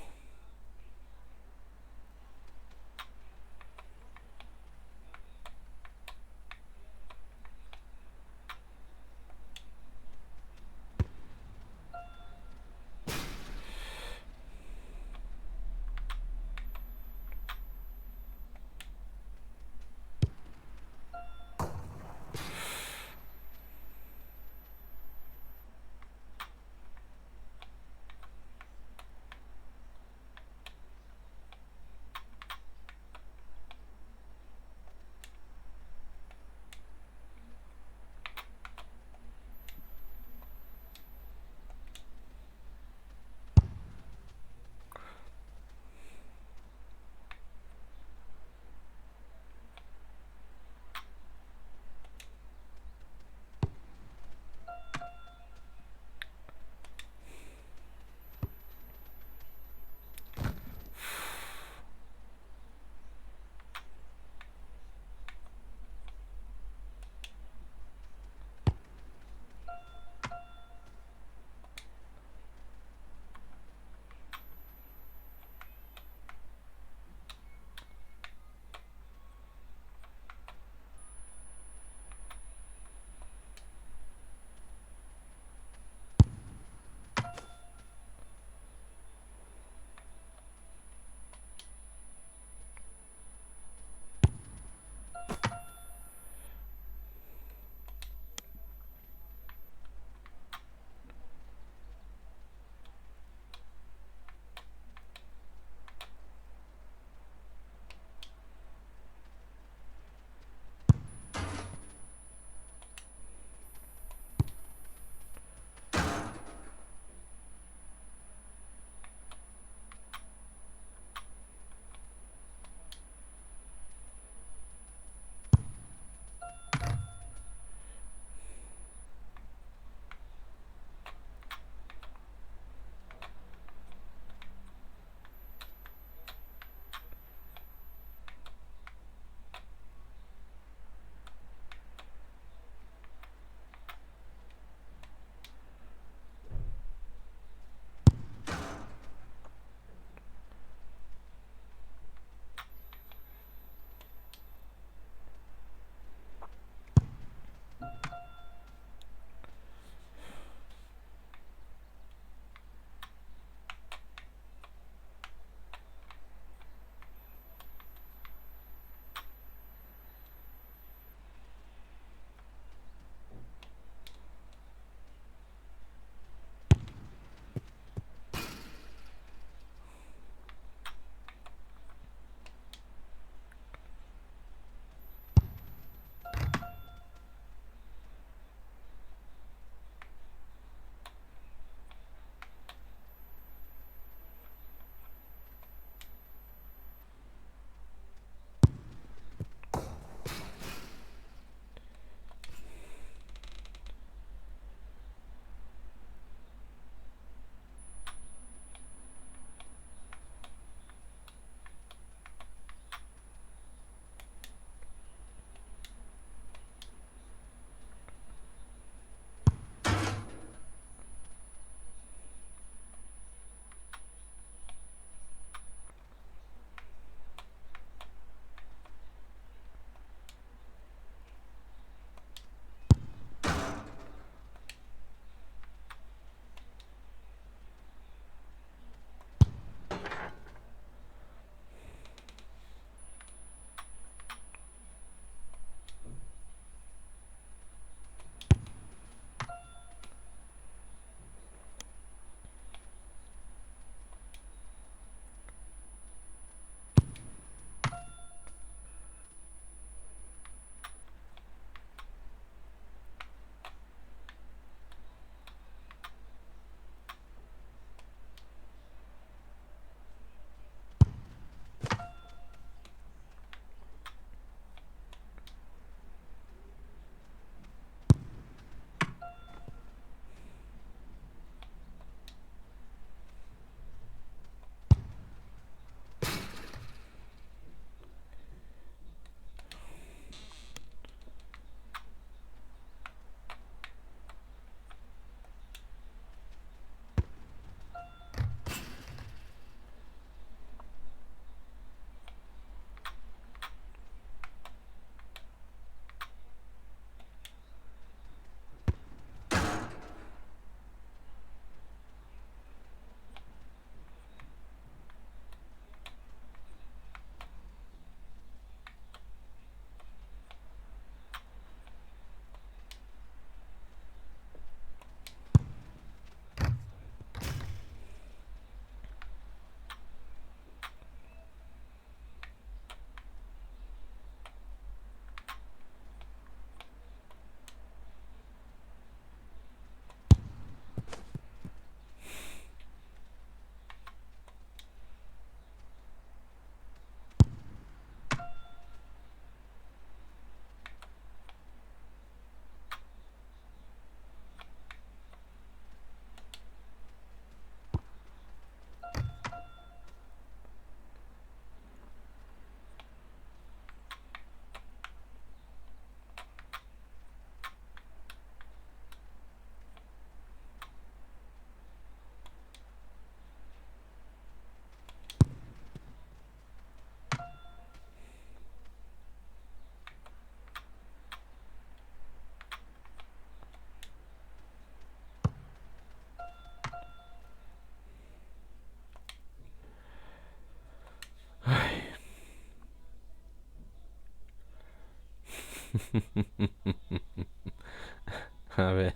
A ver.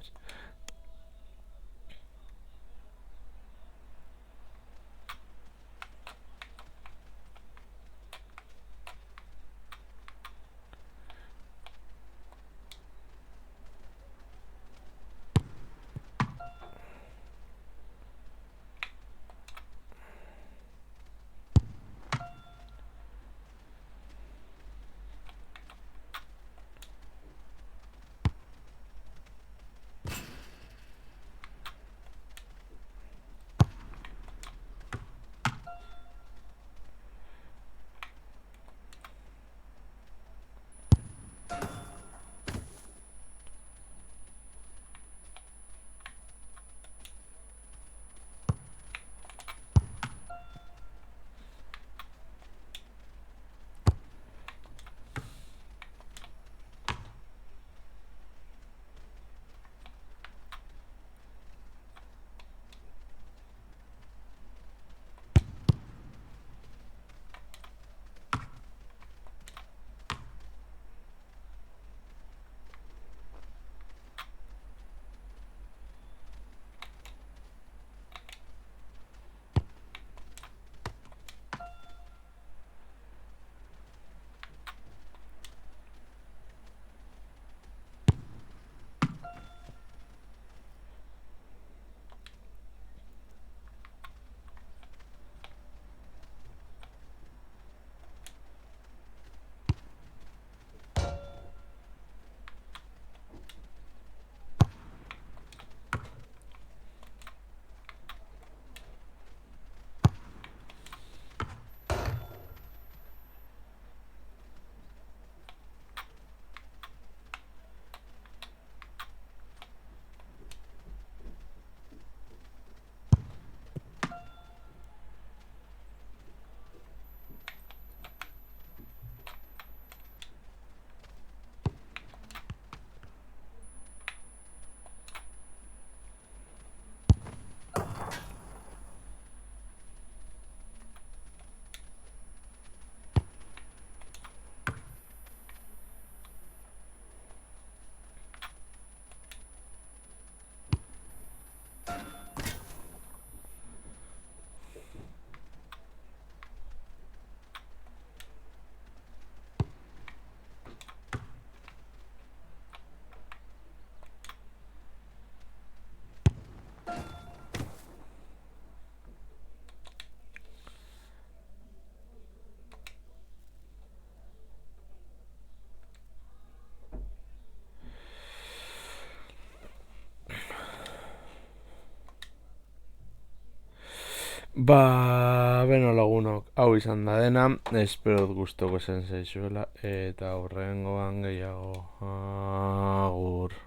Beno lagunok, hau izan da dena, espero gustoko zen zaizuela, eta horrengoan gehiago, agur.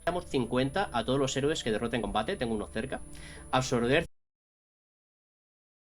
Damos 50 a todos los héroes que derroten en combate. Tengo uno cerca. Absorber